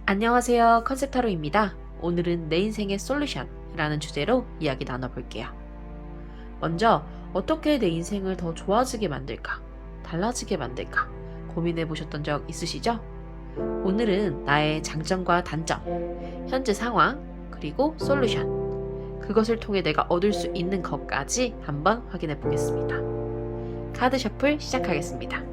안녕하세요. 컨셉타로입니다. 오늘은 내 인생의 솔루션이라는 주제로 이야기 나눠볼게요. 먼저 어떻게 내 인생을 더 좋아지게 만들까, 달라지게 만들까 고민해 보셨던 적 있으시죠? 오늘은 나의 장점과 단점, 현재 상황, 그리고 솔루션, 그것을 통해 내가 얻을 수 있는 것까지 한번 확인해 보겠습니다. 카드 셔플 시작하겠습니다.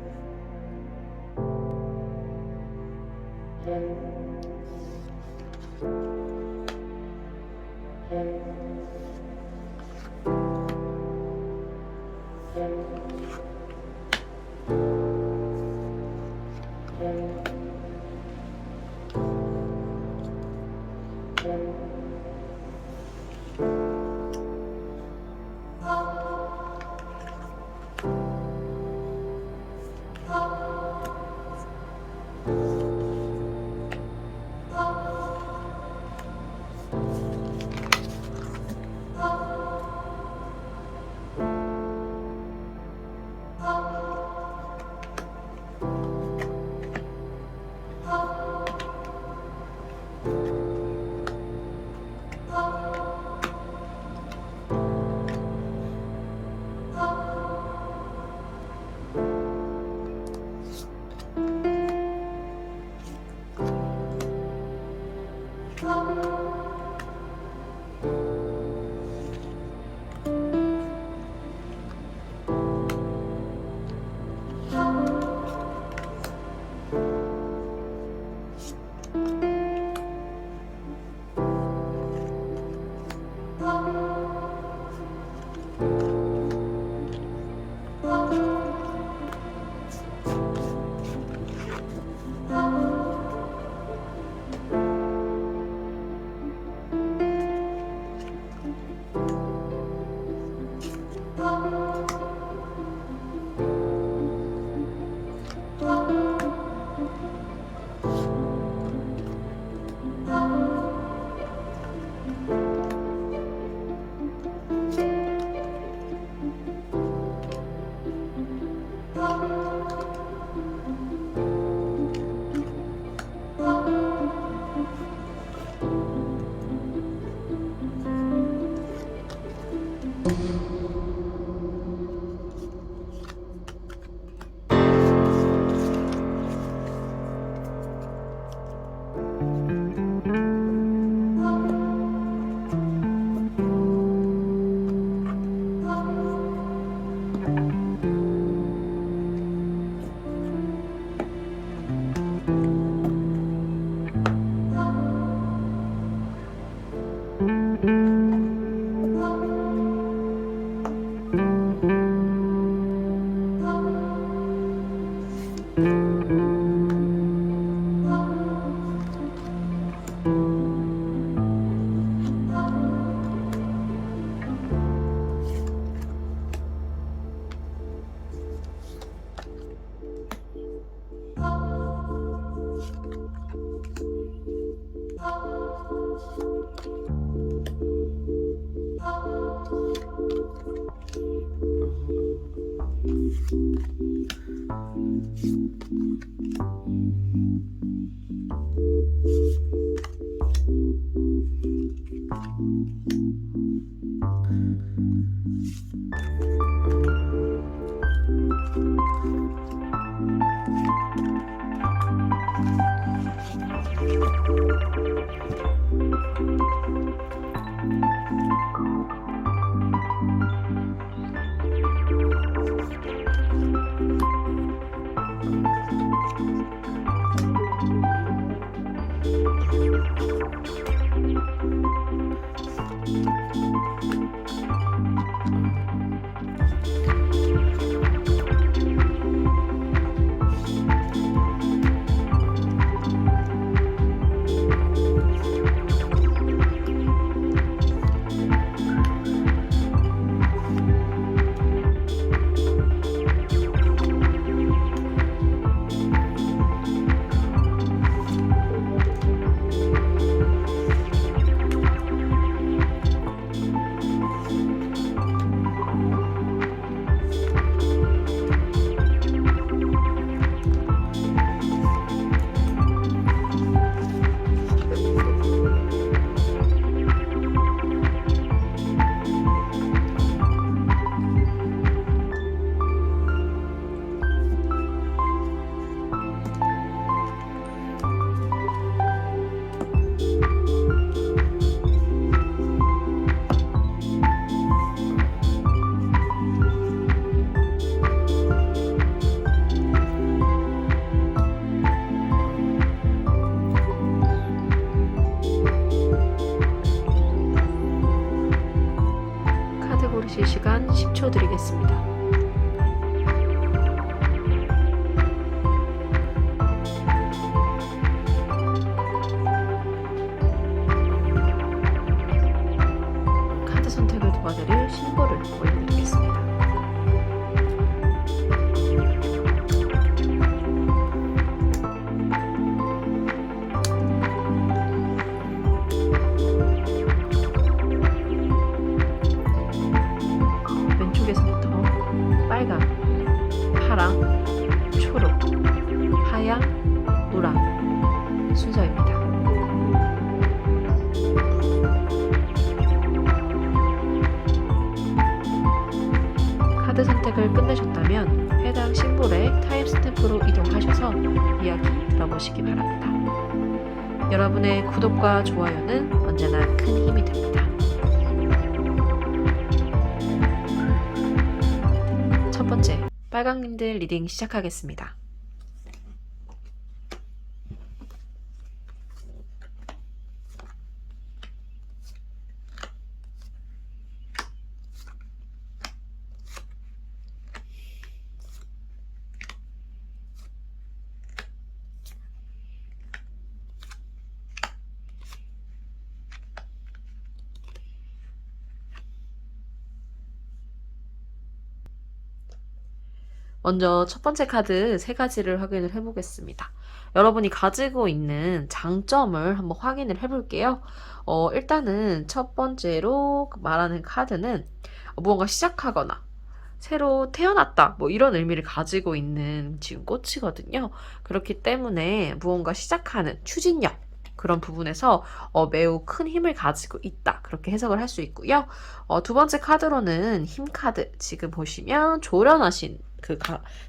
비춰드리겠습니다. 카드 선택을 도와드릴 심볼을 올려드리겠습니다. 왼쪽에서부터 빨강, 파랑, 초록, 하양, 노랑 순서입니다. 카드 선택을 끝내셨다면 해당 심볼의 타임스탬프로 이동하셔서 이야기 들어보시기 바랍니다. 여러분의 구독과 좋아요는 언제나 큰 힘이 됩니다. 첫 번째, 빨강님들 리딩 시작하겠습니다. 먼저 첫 번째 카드 세 가지를 확인을 해보겠습니다. 여러분이 가지고 있는 장점을 한번 확인을 해볼게요. 일단은 첫 번째로 말하는 카드는 무언가 시작하거나 새로 태어났다 뭐 이런 의미를 가지고 있는 지금 꽃이거든요. 그렇기 때문에 무언가 시작하는 추진력 그런 부분에서 매우 큰 힘을 가지고 있다 그렇게 해석을 할 수 있고요. 두 번째 카드로는 힘 카드 지금 보시면 조련하신 그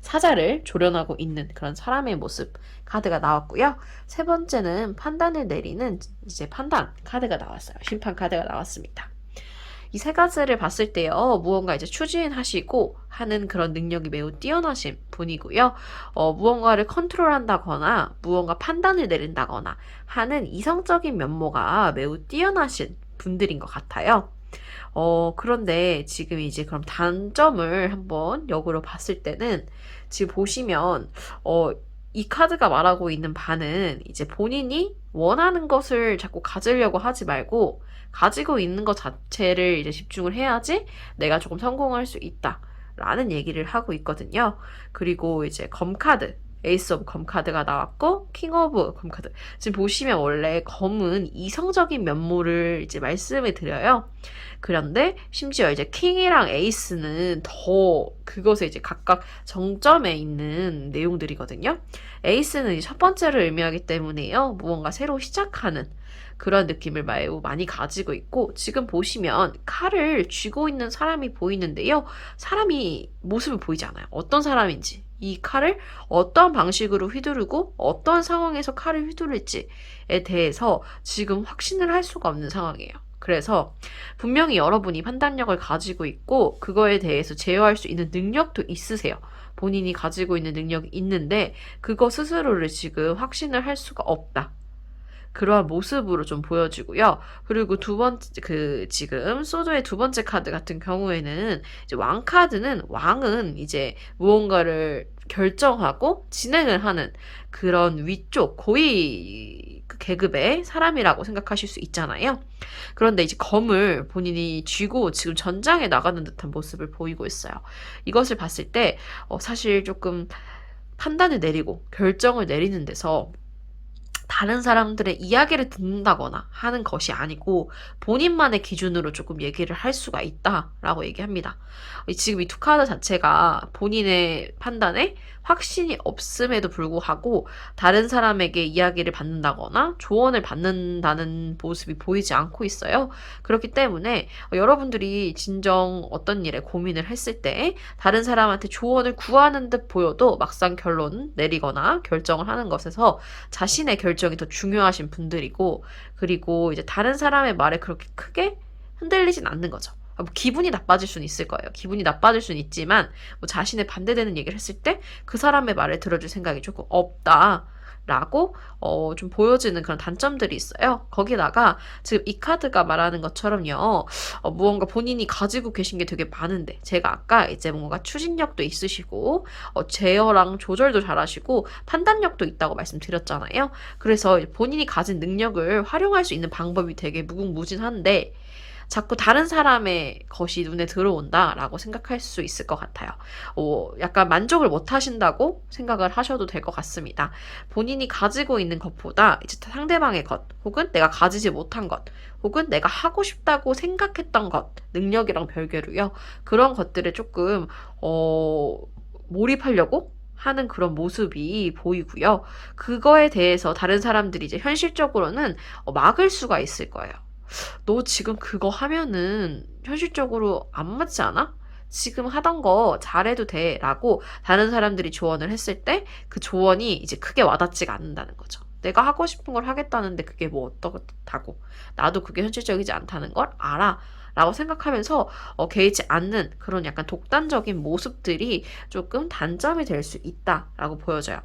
사자를 조련하고 있는 그런 사람의 모습 카드가 나왔고요. 세 번째는 판단을 내리는 이제 판단 카드가 나왔어요. 심판 카드가 나왔습니다. 이 세 가지를 봤을 때요, 무언가 이제 추진하시고 하는 그런 능력이 매우 뛰어나신 분이고요. 무언가를 컨트롤한다거나 무언가 판단을 내린다거나 하는 이성적인 면모가 매우 뛰어나신 분들인 것 같아요. 그런데 지금 이제 그럼 단점을 한번 역으로 봤을 때는 지금 보시면, 이 카드가 말하고 있는 바는 이제 본인이 원하는 것을 자꾸 가지려고 하지 말고 가지고 있는 것 자체를 이제 집중을 해야지 내가 조금 성공할 수 있다 라는 얘기를 하고 있거든요. 그리고 이제 검카드 에이스 오브 검 카드가 나왔고 킹 오브 검 카드 지금 보시면 원래 검은 이성적인 면모를 이제 말씀을 드려요. 그런데 심지어 이제 킹이랑 에이스는 더 그것에 이제 각각 정점에 있는 내용들이거든요. 에이스는 이제 첫 번째를 의미하기 때문에요. 무언가 새로 시작하는 그런 느낌을 매우 많이 가지고 있고 지금 보시면 칼을 쥐고 있는 사람이 보이는데요. 사람이 모습을 보이지 않아요. 어떤 사람인지 이 칼을 어떤 방식으로 휘두르고 어떤 상황에서 칼을 휘두를지에 대해서 지금 확신을 할 수가 없는 상황이에요. 그래서 분명히 여러분이 판단력을 가지고 있고 그거에 대해서 제어할 수 있는 능력도 있으세요. 본인이 가지고 있는 능력이 있는데 그거 스스로를 지금 확신을 할 수가 없다. 그러한 모습으로 좀 보여지고요. 그리고 두 번째, 지금 소드의 두 번째 카드 같은 경우에는 이제 왕 카드는 왕은 이제 무언가를 결정하고 진행을 하는 그런 위쪽 고위 계급의 사람이라고 생각하실 수 있잖아요. 그런데 이제 검을 본인이 쥐고 지금 전장에 나가는 듯한 모습을 보이고 있어요. 이것을 봤을 때 사실 조금 판단을 내리고 결정을 내리는 데서 다른 사람들의 이야기를 듣는다거나 하는 것이 아니고 본인만의 기준으로 조금 얘기를 할 수가 있다라고 얘기합니다. 지금 이 두 카드 자체가 본인의 판단에 확신이 없음에도 불구하고 다른 사람에게 이야기를 받는다거나 조언을 받는다는 모습이 보이지 않고 있어요. 그렇기 때문에 여러분들이 진정 어떤 일에 고민을 했을 때 다른 사람한테 조언을 구하는 듯 보여도 막상 결론 내리거나 결정을 하는 것에서 자신의 결정이 더 중요하신 분들이고 그리고 이제 다른 사람의 말에 그렇게 크게 흔들리진 않는 거죠. 뭐 기분이 나빠질 수는 있을 거예요. 기분이 나빠질 수는 있지만 뭐 자신의 반대되는 얘기를 했을 때 그 사람의 말을 들어줄 생각이 조금 없다. 라고 좀 보여지는 그런 단점들이 있어요. 거기다가 지금 이 카드가 말하는 것처럼요. 무언가 본인이 가지고 계신 게 되게 많은데 제가 아까 이제 뭔가 추진력도 있으시고 제어랑 조절도 잘하시고 판단력도 있다고 말씀드렸잖아요. 그래서 본인이 가진 능력을 활용할 수 있는 방법이 되게 무궁무진한데 자꾸 다른 사람의 것이 눈에 들어온다라고 생각할 수 있을 것 같아요. 약간 만족을 못 하신다고 생각을 하셔도 될 것 같습니다. 본인이 가지고 있는 것보다 이제 상대방의 것, 혹은 내가 가지지 못한 것, 혹은 내가 하고 싶다고 생각했던 것, 능력이랑 별개로요. 그런 것들에 조금 몰입하려고 하는 그런 모습이 보이고요. 그거에 대해서 다른 사람들이 이제 현실적으로는 막을 수가 있을 거예요. 너 지금 그거 하면은 현실적으로 안 맞지 않아? 지금 하던 거 잘해도 돼. 라고 다른 사람들이 조언을 했을 때 그 조언이 이제 크게 와닿지가 않는다는 거죠. 내가 하고 싶은 걸 하겠다는데 그게 뭐 어떻다고. 나도 그게 현실적이지 않다는 걸 알아. 라고 생각하면서 개의치 않는 그런 약간 독단적인 모습들이 조금 단점이 될 수 있다라고 보여져요.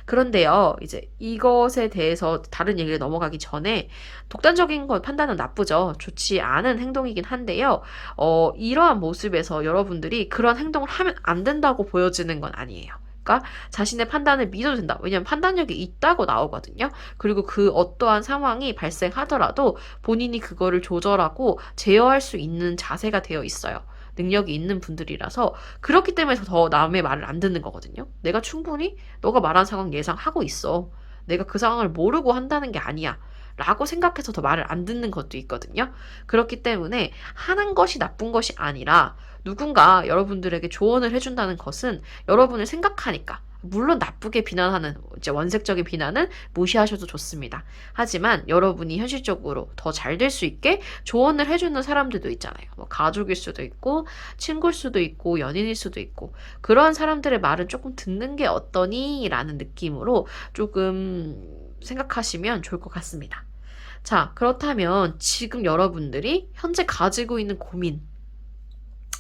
그런데요, 이제 이것에 대해서 다른 얘기를 넘어가기 전에 독단적인 것 판단은 나쁘죠. 좋지 않은 행동이긴 한데요. 이러한 모습에서 여러분들이 그런 행동을 하면 안 된다고 보여지는 건 아니에요. 그러니까 자신의 판단을 믿어도 된다. 왜냐하면 판단력이 있다고 나오거든요. 그리고 그 어떠한 상황이 발생하더라도 본인이 그거를 조절하고 제어할 수 있는 자세가 되어 있어요. 능력이 있는 분들이라서 그렇기 때문에 더 남의 말을 안 듣는 거거든요. 내가 충분히 너가 말한 상황 예상하고 있어. 내가 그 상황을 모르고 한다는 게 아니야. 라고 생각해서 더 말을 안 듣는 것도 있거든요. 그렇기 때문에 하는 것이 나쁜 것이 아니라 누군가 여러분들에게 조언을 해준다는 것은 여러분을 생각하니까 물론 나쁘게 비난하는 이제 원색적인 비난은 무시하셔도 좋습니다. 하지만 여러분이 현실적으로 더 잘 될 수 있게 조언을 해주는 사람들도 있잖아요. 뭐 가족일 수도 있고 친구일 수도 있고 연인일 수도 있고 그런 사람들의 말은 조금 듣는 게 어떠니? 라는 느낌으로 조금 생각하시면 좋을 것 같습니다. 자, 그렇다면 지금 여러분들이 현재 가지고 있는 고민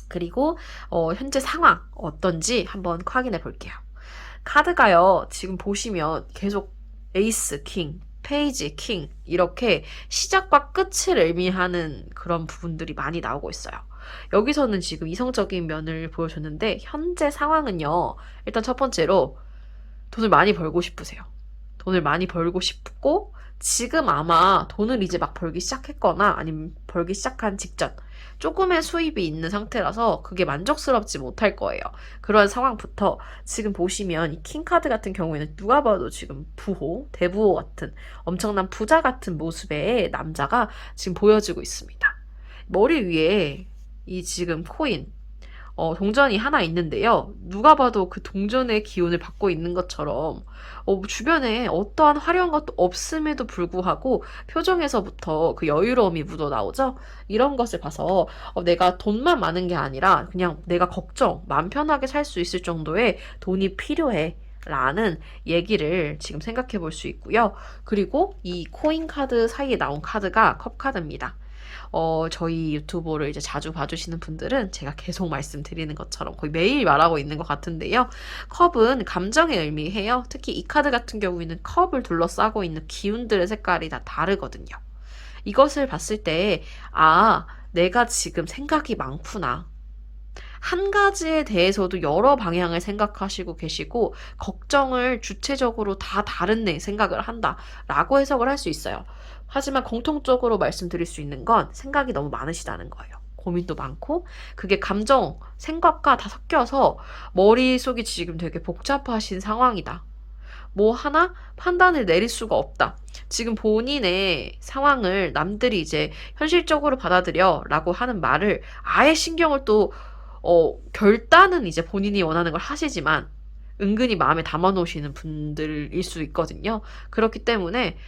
그리고 현재 상황 어떤지 한번 확인해 볼게요. 카드가요, 지금 보시면 계속 에이스, 킹, 페이지, 킹 이렇게 시작과 끝을 의미하는 그런 부분들이 많이 나오고 있어요. 여기서는 지금 이성적인 면을 보여줬는데 현재 상황은요. 일단 첫 번째로 돈을 많이 벌고 싶으세요. 돈을 많이 벌고 싶고 지금 아마 돈을 이제 막 벌기 시작했거나 아니면 벌기 시작한 직전 조금의 수입이 있는 상태라서 그게 만족스럽지 못할 거예요. 그런 상황부터 지금 보시면 이 킹카드 같은 경우에는 누가 봐도 지금 부호, 대부호 같은 엄청난 부자 같은 모습의 남자가 지금 보여지고 있습니다. 머리 위에 이 지금 코인 동전이 하나 있는데요. 누가 봐도 그 동전의 기운을 받고 있는 것처럼 주변에 어떠한 화려한 것도 없음에도 불구하고 표정에서부터 그 여유로움이 묻어나오죠. 이런 것을 봐서 내가 돈만 많은 게 아니라 그냥 내가 걱정, 마음 편하게 살 수 있을 정도의 돈이 필요해. 라는 얘기를 지금 생각해 볼 수 있고요. 그리고 이 코인 카드 사이에 나온 카드가 컵 카드입니다. 저희 유튜브를 이제 자주 봐주시는 분들은 제가 계속 말씀드리는 것처럼 거의 매일 말하고 있는 것 같은데요. 컵은 감정의 의미해요. 특히 이 카드 같은 경우에는 컵을 둘러싸고 있는 기운들의 색깔이 다 다르거든요. 이것을 봤을 때, 내가 지금 생각이 많구나. 한 가지에 대해서도 여러 방향을 생각하시고 계시고 걱정을 주체적으로 다 다른 내 생각을 한다라고 해석을 할 수 있어요. 하지만 공통적으로 말씀드릴 수 있는 건 생각이 너무 많으시다는 거예요. 고민도 많고 그게 감정, 생각과 다 섞여서 머릿속이 지금 되게 복잡하신 상황이다. 뭐 하나 판단을 내릴 수가 없다. 지금 본인의 상황을 남들이 이제 현실적으로 받아들여 라고 하는 말을 아예 신경을 또 결단은 이제 본인이 원하는 걸 하시지만 은근히 마음에 담아놓으시는 분들일 수 있거든요. 그렇기 때문에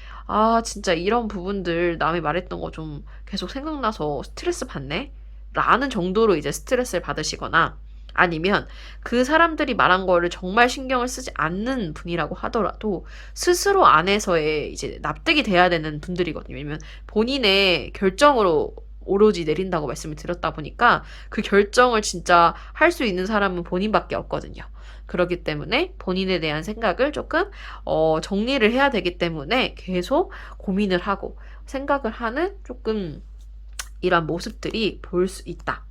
진짜 이런 부분들 남이 말했던 거 좀 계속 생각나서 스트레스 받네? 라는 정도로 이제 스트레스를 받으시거나 아니면 그 사람들이 말한 거를 정말 신경을 쓰지 않는 분이라고 하더라도 스스로 안에서의 이제 납득이 돼야 되는 분들이거든요. 왜냐면 본인의 결정으로 오로지 내린다고 말씀을 드렸다 보니까 그 결정을 진짜 할 수 있는 사람은 본인밖에 없거든요. 그렇기 때문에 본인에 대한 생각을 조금 정리를 해야 되기 때문에 계속 고민을 하고 생각을 하는 조금 이런 모습들이 보일 수 있다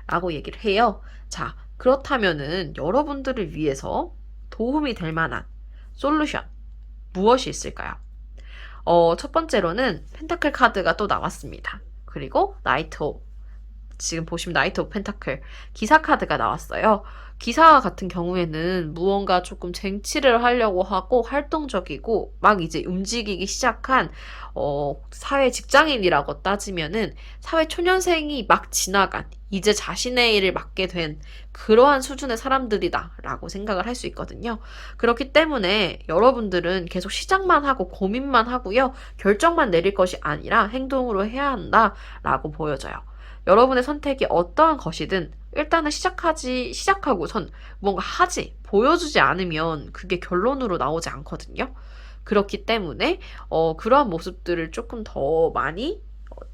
라고 얘기를 해요. 자, 그렇다면은 여러분들을 위해서 도움이 될 만한 솔루션 무엇이 있을까요? 첫 번째로는 펜타클 카드가 또 나왔습니다. 그리고 나이트 오브, 지금 보시면 나이트 오브 펜타클 기사 카드가 나왔어요. 기사 같은 경우에는 무언가 조금 쟁취를 하려고 하고 활동적이고 막 이제 움직이기 시작한 사회 직장인이라고 따지면은 사회 초년생이 막 지나간 이제 자신의 일을 맡게 된 그러한 수준의 사람들이다라고 생각을 할 수 있거든요. 그렇기 때문에 여러분들은 계속 시작만 하고 고민만 하고요. 결정만 내릴 것이 아니라 행동으로 해야 한다라고 보여져요. 여러분의 선택이 어떠한 것이든 일단은 시작하고선 뭔가 보여주지 않으면 그게 결론으로 나오지 않거든요. 그렇기 때문에 그러한 모습들을 조금 더 많이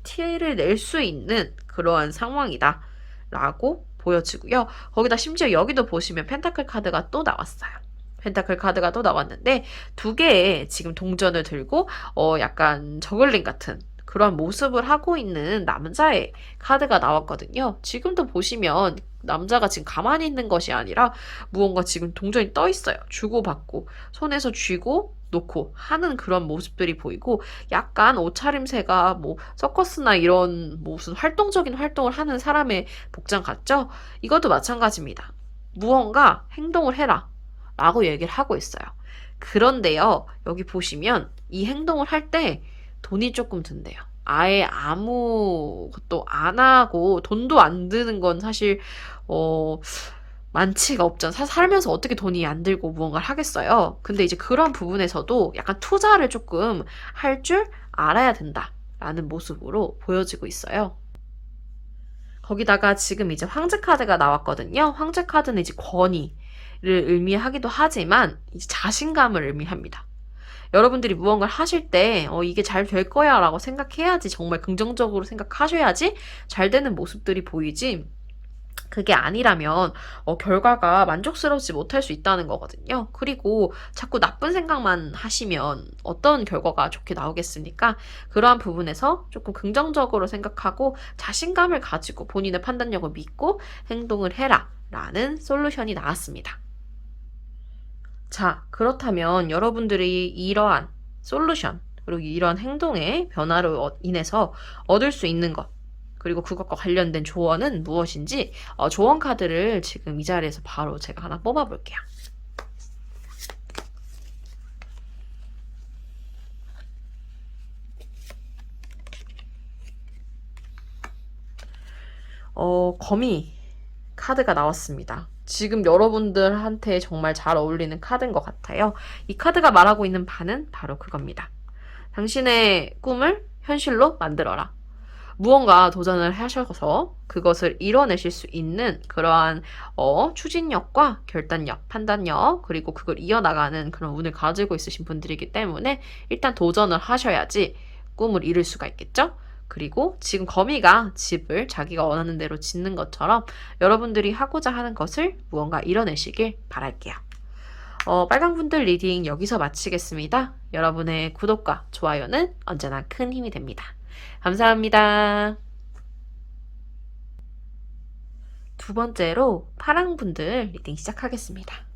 티를 낼 수 있는 그러한 상황이다 라고 보여지고요. 거기다 심지어 여기도 보시면 펜타클 카드가 또 나왔어요. 펜타클 카드가 또 나왔는데 두 개의 지금 동전을 들고 약간 저글링 같은 그런 모습을 하고 있는 남자의 카드가 나왔거든요. 지금도 보시면 남자가 지금 가만히 있는 것이 아니라 무언가 지금 동전이 떠 있어요. 주고받고 손에서 쥐고 놓고 하는 그런 모습들이 보이고 약간 옷차림새가 뭐 서커스나 이런 무슨 활동적인 활동을 하는 사람의 복장 같죠? 이것도 마찬가지입니다. 무언가 행동을 해라 라고 얘기를 하고 있어요. 그런데요, 여기 보시면 이 행동을 할 때 돈이 조금 든대요. 아예 아무것도 안 하고 돈도 안 드는 건 사실 많지가 없잖아. 살면서 어떻게 돈이 안 들고 무언가를 하겠어요. 근데 이제 그런 부분에서도 약간 투자를 조금 할 줄 알아야 된다라는 모습으로 보여지고 있어요. 거기다가 지금 이제 황제 카드가 나왔거든요. 황제 카드는 이제 권위를 의미하기도 하지만 이제 자신감을 의미합니다. 여러분들이 무언가를 하실 때 이게 잘 될 거야 라고 생각해야지, 정말 긍정적으로 생각하셔야지 잘 되는 모습들이 보이지, 그게 아니라면 결과가 만족스럽지 못할 수 있다는 거거든요. 그리고 자꾸 나쁜 생각만 하시면 어떤 결과가 좋게 나오겠습니까? 그러한 부분에서 조금 긍정적으로 생각하고 자신감을 가지고 본인의 판단력을 믿고 행동을 해라 라는 솔루션이 나왔습니다. 자, 그렇다면 여러분들이 이러한 솔루션, 그리고 이러한 행동의 변화로 인해서 얻을 수 있는 것, 그리고 그것과 관련된 조언은 무엇인지 조언 카드를 지금 이 자리에서 바로 제가 하나 뽑아볼게요. 거미 카드가 나왔습니다. 지금 여러분들한테 정말 잘 어울리는 카드인 것 같아요. 이 카드가 말하고 있는 바는 바로 그겁니다. 당신의 꿈을 현실로 만들어라. 무언가 도전을 하셔서 그것을 이뤄내실 수 있는 그러한 추진력과 결단력, 판단력, 그리고 그걸 이어나가는 그런 운을 가지고 있으신 분들이기 때문에 일단 도전을 하셔야지 꿈을 이룰 수가 있겠죠? 그리고 지금 거미가 집을 자기가 원하는 대로 짓는 것처럼 여러분들이 하고자 하는 것을 무언가 이뤄내시길 바랄게요. 빨강분들 리딩 여기서 마치겠습니다. 여러분의 구독과 좋아요는 언제나 큰 힘이 됩니다. 감사합니다. 두 번째로 파랑분들 리딩 시작하겠습니다.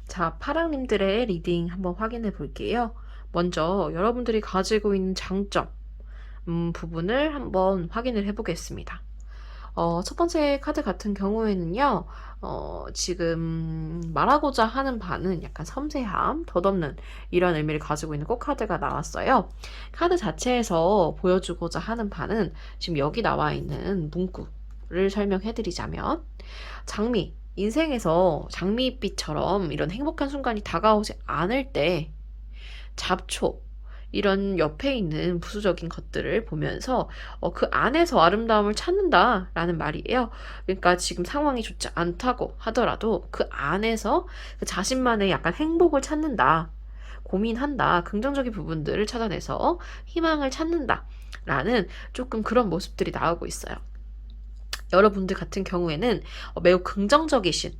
자, 파랑님들의 리딩 한번 확인해 볼게요. 먼저 여러분들이 가지고 있는 장점 부분을 한번 확인을 해보겠습니다. 첫 번째 카드 같은 경우에는요, 지금 말하고자 하는 바는 약간 섬세함, 덧없는 이런 의미를 가지고 있는 꽃카드가 나왔어요. 카드 자체에서 보여주고자 하는 바는 지금 여기 나와 있는 문구를 설명해 드리자면, 장미, 인생에서 장미빛처럼 이런 행복한 순간이 다가오지 않을 때 잡초, 이런 옆에 있는 부수적인 것들을 보면서 그 안에서 아름다움을 찾는다라는 말이에요. 그러니까 지금 상황이 좋지 않다고 하더라도 그 안에서 그 자신만의 약간 행복을 찾는다. 고민한다. 긍정적인 부분들을 찾아내서 희망을 찾는다라는 조금 그런 모습들이 나오고 있어요. 여러분들 같은 경우에는 매우 긍정적이신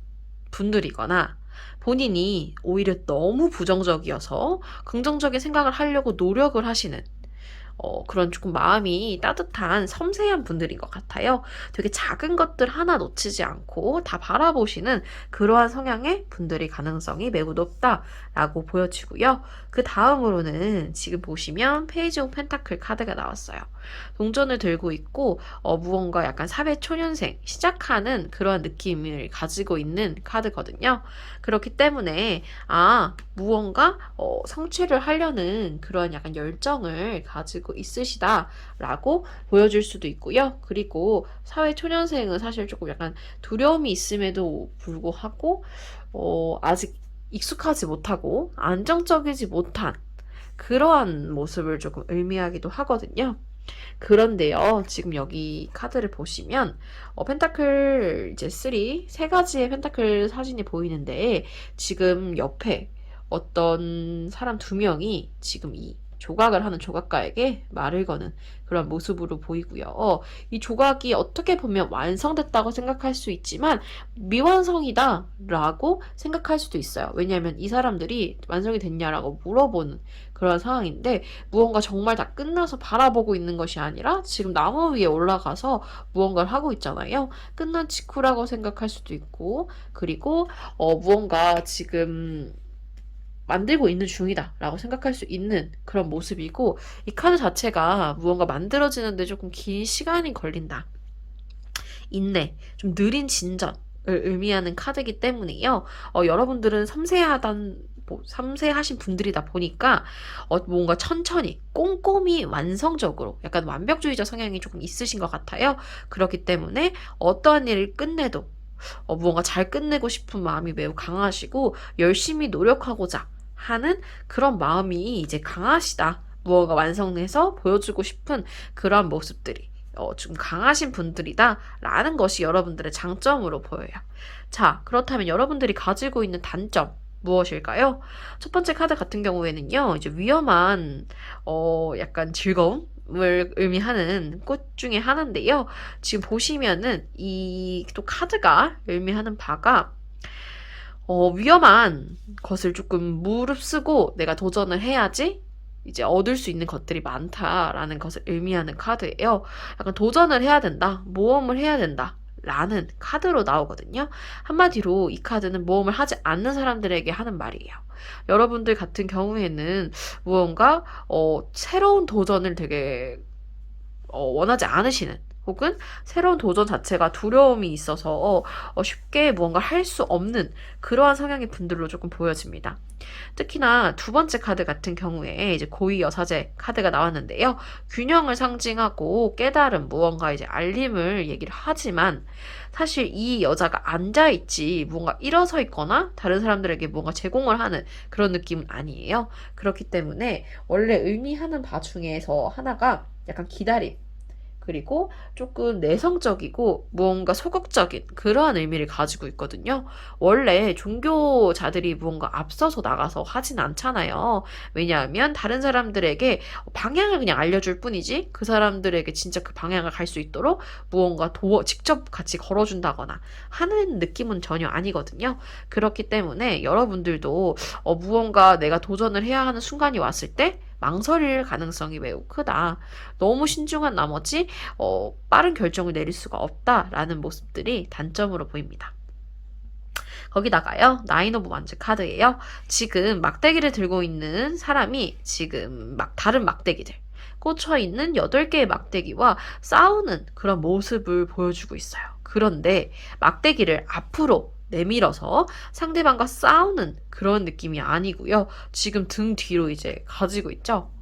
분들이거나 본인이 오히려 너무 부정적이어서 긍정적인 생각을 하려고 노력을 하시는 그런 조금 마음이 따뜻한 섬세한 분들인 것 같아요. 되게 작은 것들 하나 놓치지 않고 다 바라보시는 그러한 성향의 분들이 가능성이 매우 높다라고 보여지고요. 그 다음으로는 지금 보시면 페이지 오브 펜타클 카드가 나왔어요. 동전을 들고 있고 무언가 약간 사회초년생 시작하는 그런 느낌을 가지고 있는 카드거든요. 그렇기 때문에 무언가 성취를 하려는 그런 약간 열정을 가지고 있으시다라고 보여줄 수도 있고요. 그리고 사회초년생은 사실 조금 약간 두려움이 있음에도 불구하고 아직 익숙하지 못하고 안정적이지 못한 그러한 모습을 조금 의미하기도 하거든요. 그런데요, 지금 여기 카드를 보시면, 펜타클 이제 3, 세 가지의 펜타클 사진이 보이는데, 지금 옆에 어떤 사람 2명이 지금 이 조각을 하는 조각가에게 말을 거는 그런 모습으로 보이고요. 이 조각이 어떻게 보면 완성됐다고 생각할 수 있지만 미완성이다 라고 생각할 수도 있어요. 왜냐하면 이 사람들이 완성이 됐냐라고 물어보는 그런 상황인데 무언가 정말 다 끝나서 바라보고 있는 것이 아니라 지금 나무 위에 올라가서 무언가를 하고 있잖아요. 끝난 직후라고 생각할 수도 있고 그리고 무언가 지금 만들고 있는 중이다 라고 생각할 수 있는 그런 모습이고 이 카드 자체가 무언가 만들어지는데 조금 긴 시간이 걸린다. 인내, 좀 느린 진전을 의미하는 카드이기 때문에요. 여러분들은 섬세하신 분들이다 보니까 뭔가 천천히 꼼꼼히 완성적으로 약간 완벽주의자 성향이 조금 있으신 것 같아요. 그렇기 때문에 어떠한 일을 끝내도 무언가 잘 끝내고 싶은 마음이 매우 강하시고 열심히 노력하고자 하는 그런 마음이 이제 강하시다. 무언가 완성해서 보여주고 싶은 그런 모습들이 좀 강하신 분들이다 라는 것이 여러분들의 장점으로 보여요. 자, 그렇다면 여러분들이 가지고 있는 단점 무엇일까요? 첫 번째 카드 같은 경우에는요, 이제 위험한, 약간 즐거움을 의미하는 꽃 중에 하나인데요. 지금 보시면은 이 또 카드가 의미하는 바가 위험한 것을 조금 무릅쓰고 내가 도전을 해야지 이제 얻을 수 있는 것들이 많다라는 것을 의미하는 카드예요. 약간 도전을 해야 된다, 모험을 해야 된다. 라는 카드로 나오거든요. 한마디로 이 카드는 모험을 하지 않는 사람들에게 하는 말이에요. 여러분들 같은 경우에는 무언가 새로운 도전을 되게 원하지 않으시는 혹은 새로운 도전 자체가 두려움이 있어서 쉽게 무언가 할 수 없는 그러한 성향의 분들로 조금 보여집니다. 특히나 두 번째 카드 같은 경우에 이제 고위 여사제 카드가 나왔는데요. 균형을 상징하고 깨달음, 무언가 이제 알림을 얘기를 하지만 사실 이 여자가 앉아있지 무언가 일어서 있거나 다른 사람들에게 뭔가 제공을 하는 그런 느낌은 아니에요. 그렇기 때문에 원래 의미하는 바 중에서 하나가 약간 기다림, 그리고 조금 내성적이고 무언가 소극적인 그러한 의미를 가지고 있거든요. 원래 종교자들이 무언가 앞서서 나가서 하진 않잖아요. 왜냐하면 다른 사람들에게 방향을 그냥 알려줄 뿐이지 그 사람들에게 진짜 그 방향을 갈 수 있도록 무언가 직접 같이 걸어준다거나 하는 느낌은 전혀 아니거든요. 그렇기 때문에 여러분들도 무언가 내가 도전을 해야 하는 순간이 왔을 때 망설일 가능성이 매우 크다. 너무 신중한 나머지 빠른 결정을 내릴 수가 없다라는 모습들이 단점으로 보입니다. 거기다가요, 나인 오브 완즈 카드예요. 지금 막대기를 들고 있는 사람이 지금 다른 막대기들, 꽂혀 있는 8개의 막대기와 싸우는 그런 모습을 보여주고 있어요. 그런데 막대기를 앞으로 내밀어서 상대방과 싸우는 그런 느낌이 아니고요. 지금 등 뒤로 이제 가지고 있죠.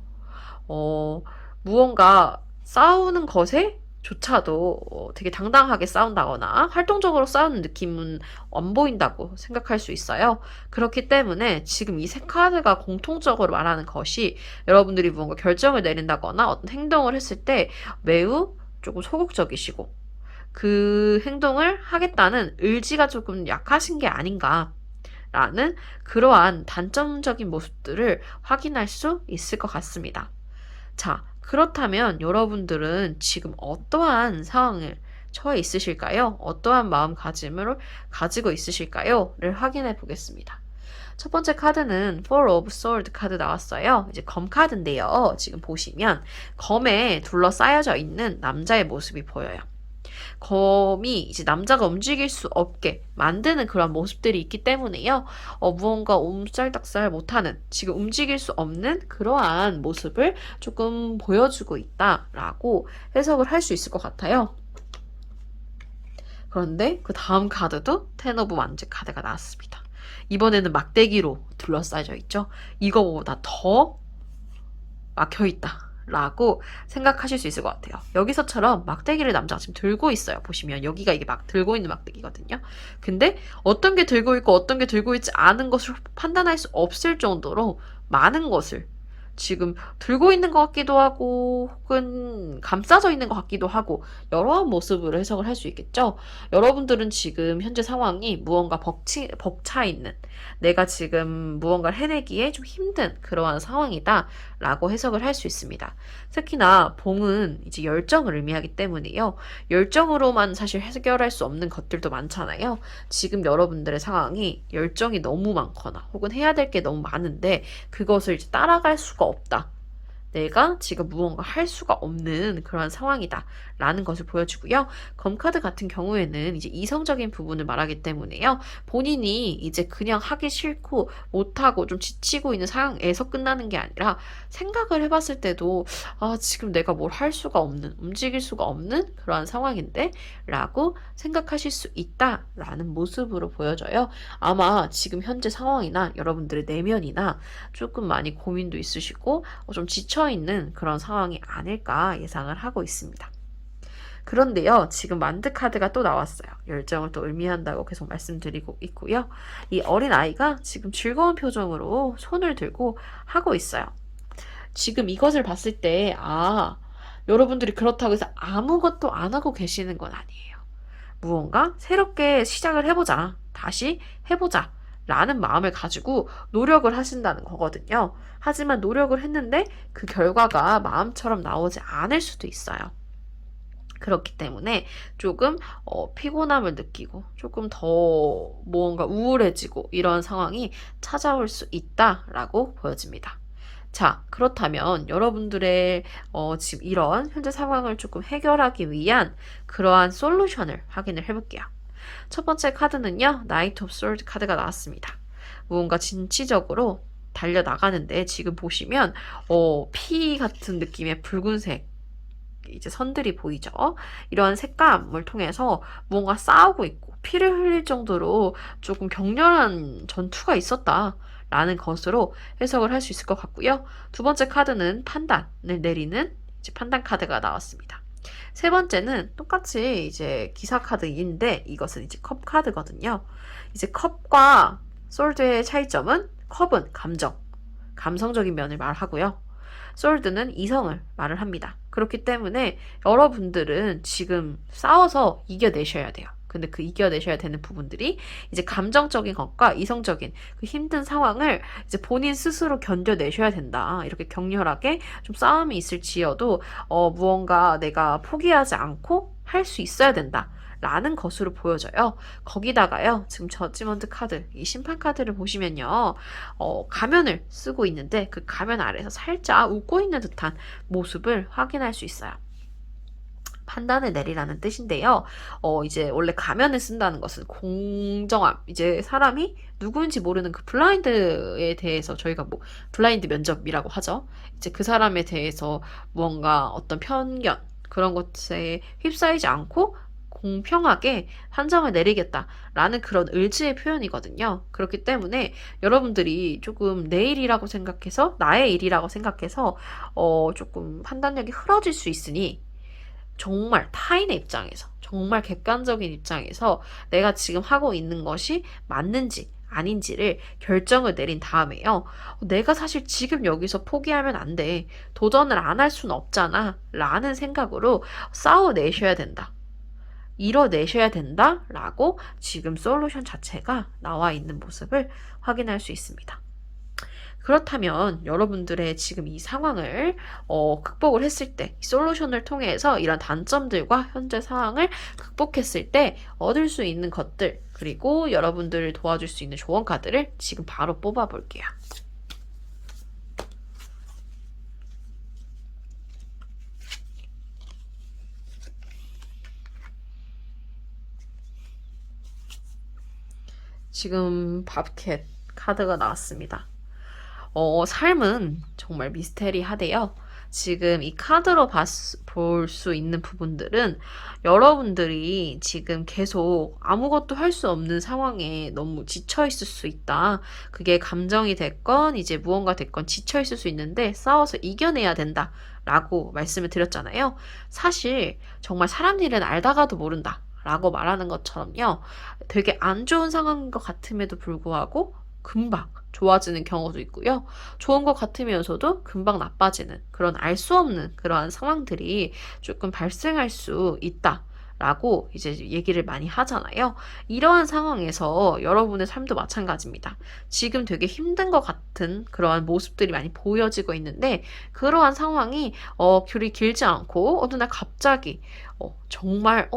무언가 싸우는 것에 조차도 되게 당당하게 싸운다거나 활동적으로 싸우는 느낌은 안 보인다고 생각할 수 있어요. 그렇기 때문에 지금 이 세 카드가 공통적으로 말하는 것이 여러분들이 무언가 결정을 내린다거나 어떤 행동을 했을 때 매우 조금 소극적이시고 그 행동을 하겠다는 의지가 조금 약하신 게 아닌가 라는 그러한 단점적인 모습들을 확인할 수 있을 것 같습니다. 자, 그렇다면 여러분들은 지금 어떠한 상황을 처해 있으실까요? 어떠한 마음가짐을 가지고 있으실까요? 를 확인해 보겠습니다. 첫 번째 카드는 Four of Swords 카드 나왔어요. 이제 검 카드인데요. 지금 보시면 검에 둘러싸여져 있는 남자의 모습이 보여요. 검이 이제 남자가 움직일 수 없게 만드는 그런 모습들이 있기 때문에요. 무언가 옴살닥살 못하는, 지금 움직일 수 없는 그러한 모습을 조금 보여주고 있다라고 해석을 할 수 있을 것 같아요. 그런데 그 다음 카드도 텐 오브 완즈 카드가 나왔습니다. 이번에는 막대기로 둘러싸여 있죠. 이거보다 더 막혀있다 라고 생각하실 수 있을 것 같아요. 여기서처럼 막대기를 남자가 지금 들고 있어요. 보시면 여기가 이게 막 들고 있는 막대기거든요. 근데 어떤 게 들고 있고 어떤 게 들고 있지 않은 것을 판단할 수 없을 정도로 많은 것을 지금 들고 있는 것 같기도 하고 혹은 감싸져 있는 것 같기도 하고 여러한 모습으로 해석을 할 수 있겠죠. 여러분들은 지금 현재 상황이 무언가 벅차 있는, 내가 지금 무언가를 해내기에 좀 힘든 그러한 상황이다 라고 해석을 할 수 있습니다. 특히나 봉은 이제 열정을 의미하기 때문에요. 열정으로만 사실 해결할 수 없는 것들도 많잖아요. 지금 여러분들의 상황이 열정이 너무 많거나 혹은 해야 될 게 너무 많은데 그것을 이제 따라갈 수가 없다. 내가 지금 무언가 할 수가 없는 그런 상황이다 라는 것을 보여주고요. 검카드 같은 경우에는 이제 이성적인 부분을 말하기 때문에요. 본인이 이제 그냥 하기 싫고 못하고 좀 지치고 있는 상황에서 끝나는 게 아니라 생각을 해봤을 때도 지금 내가 뭘 할 수가 없는, 움직일 수가 없는 그러한 상황인데 라고 생각하실 수 있다 라는 모습으로 보여져요. 아마 지금 현재 상황이나 여러분들의 내면이나 조금 많이 고민도 있으시고 좀 지쳐있는 그런 상황이 아닐까 예상을 하고 있습니다. 그런데요, 지금 만드 카드가 또 나왔어요. 열정을 또 의미한다고 계속 말씀드리고 있고요. 이 어린 아이가 지금 즐거운 표정으로 손을 들고 하고 있어요. 지금 이것을 봤을 때, 여러분들이 그렇다고 해서 아무것도 안 하고 계시는 건 아니에요. 무언가 새롭게 시작을 해보자. 다시 해보자. 라는 마음을 가지고 노력을 하신다는 거거든요. 하지만 노력을 했는데 그 결과가 마음처럼 나오지 않을 수도 있어요. 그렇기 때문에 조금 피곤함을 느끼고 조금 더 무언가 우울해지고 이런 상황이 찾아올 수 있다라고 보여집니다. 자, 그렇다면 여러분들의 지금 이런 현재 상황을 조금 해결하기 위한 그러한 솔루션을 확인을 해볼게요. 첫 번째 카드는요, 나이트 오브 소드 카드가 나왔습니다. 무언가 진취적으로 달려나가는데 지금 보시면 피 같은 느낌의 붉은색 이제 선들이 보이죠. 이러한 색감을 통해서 무언가 싸우고 있고 피를 흘릴 정도로 조금 격렬한 전투가 있었다 라는 것으로 해석을 할 수 있을 것 같고요. 두 번째 카드는 판단을 내리는 이제 판단 카드가 나왔습니다. 세 번째는 똑같이 이제 기사 카드인데 이것은 이제 컵 카드거든요. 이제 컵과 솔드의 차이점은 컵은 감성적인 면을 말하고요. 솔드는 이성을 말을 합니다. 그렇기 때문에 여러분들은 지금 싸워서 이겨내셔야 돼요. 근데 그 이겨내셔야 되는 부분들이 이제 감정적인 것과 이성적인 그 힘든 상황을 이제 본인 스스로 견뎌내셔야 된다. 이렇게 격렬하게 좀 싸움이 있을지어도 무언가 내가 포기하지 않고 할 수 있어야 된다. 라는 것으로 보여져요. 거기다가요, 지금 저지먼트 카드, 이 심판 카드를 보시면요, 가면을 쓰고 있는데 그 가면 아래에서 살짝 웃고 있는 듯한 모습을 확인할 수 있어요. 판단을 내리라는 뜻인데요. 이제 원래 가면을 쓴다는 것은 공정함, 이제 사람이 누구인지 모르는 그 블라인드에 대해서 저희가 뭐 블라인드 면접이라고 하죠. 이제 그 사람에 대해서 무언가 어떤 편견, 그런 것에 휩싸이지 않고 공평하게 판정을 내리겠다라는 그런 의지의 표현이거든요. 그렇기 때문에 여러분들이 조금 내 일이라고 생각해서, 나의 일이라고 생각해서 조금 판단력이 흐려질 수 있으니, 정말 타인의 입장에서, 정말 객관적인 입장에서 내가 지금 하고 있는 것이 맞는지 아닌지를 결정을 내린 다음에요. 내가 사실 지금 여기서 포기하면 안 돼. 도전을 안 할 수는 없잖아. 라는 생각으로 싸워내셔야 된다. 이뤄내셔야 된다. 라고 지금 솔루션 자체가 나와 있는 모습을 확인할 수 있습니다. 그렇다면 여러분들의 지금 이 상황을 극복을 했을 때, 솔루션을 통해서 이런 단점들과 현재 상황을 극복했을 때 얻을 수 있는 것들, 그리고 여러분들을 도와줄 수 있는 조언 카드를 지금 바로 뽑아볼게요. 지금 밥캣 카드가 나왔습니다. 삶은 정말 미스테리하대요. 지금 이 카드로 볼 수 있는 부분들은 여러분들이 지금 계속 아무것도 할 수 없는 상황에 너무 지쳐 있을 수 있다. 그게 감정이 됐건 이제 무언가 됐건 지쳐 있을 수 있는데 싸워서 이겨내야 된다. 라고 말씀을 드렸잖아요. 사실 정말 사람 일은 알다가도 모른다. 라고 말하는 것처럼요. 되게 안 좋은 상황인 것 같음에도 불구하고 금방 좋아지는 경우도 있고요. 좋은 것 같으면서도 금방 나빠지는 그런 알 수 없는 그러한 상황들이 조금 발생할 수 있다. 라고 이제 얘기를 많이 하잖아요. 이러한 상황에서 여러분의 삶도 마찬가지입니다. 지금 되게 힘든 것 같은 그러한 모습들이 많이 보여지고 있는데, 그러한 상황이 귤이 길지 않고 어느 날 갑자기 정말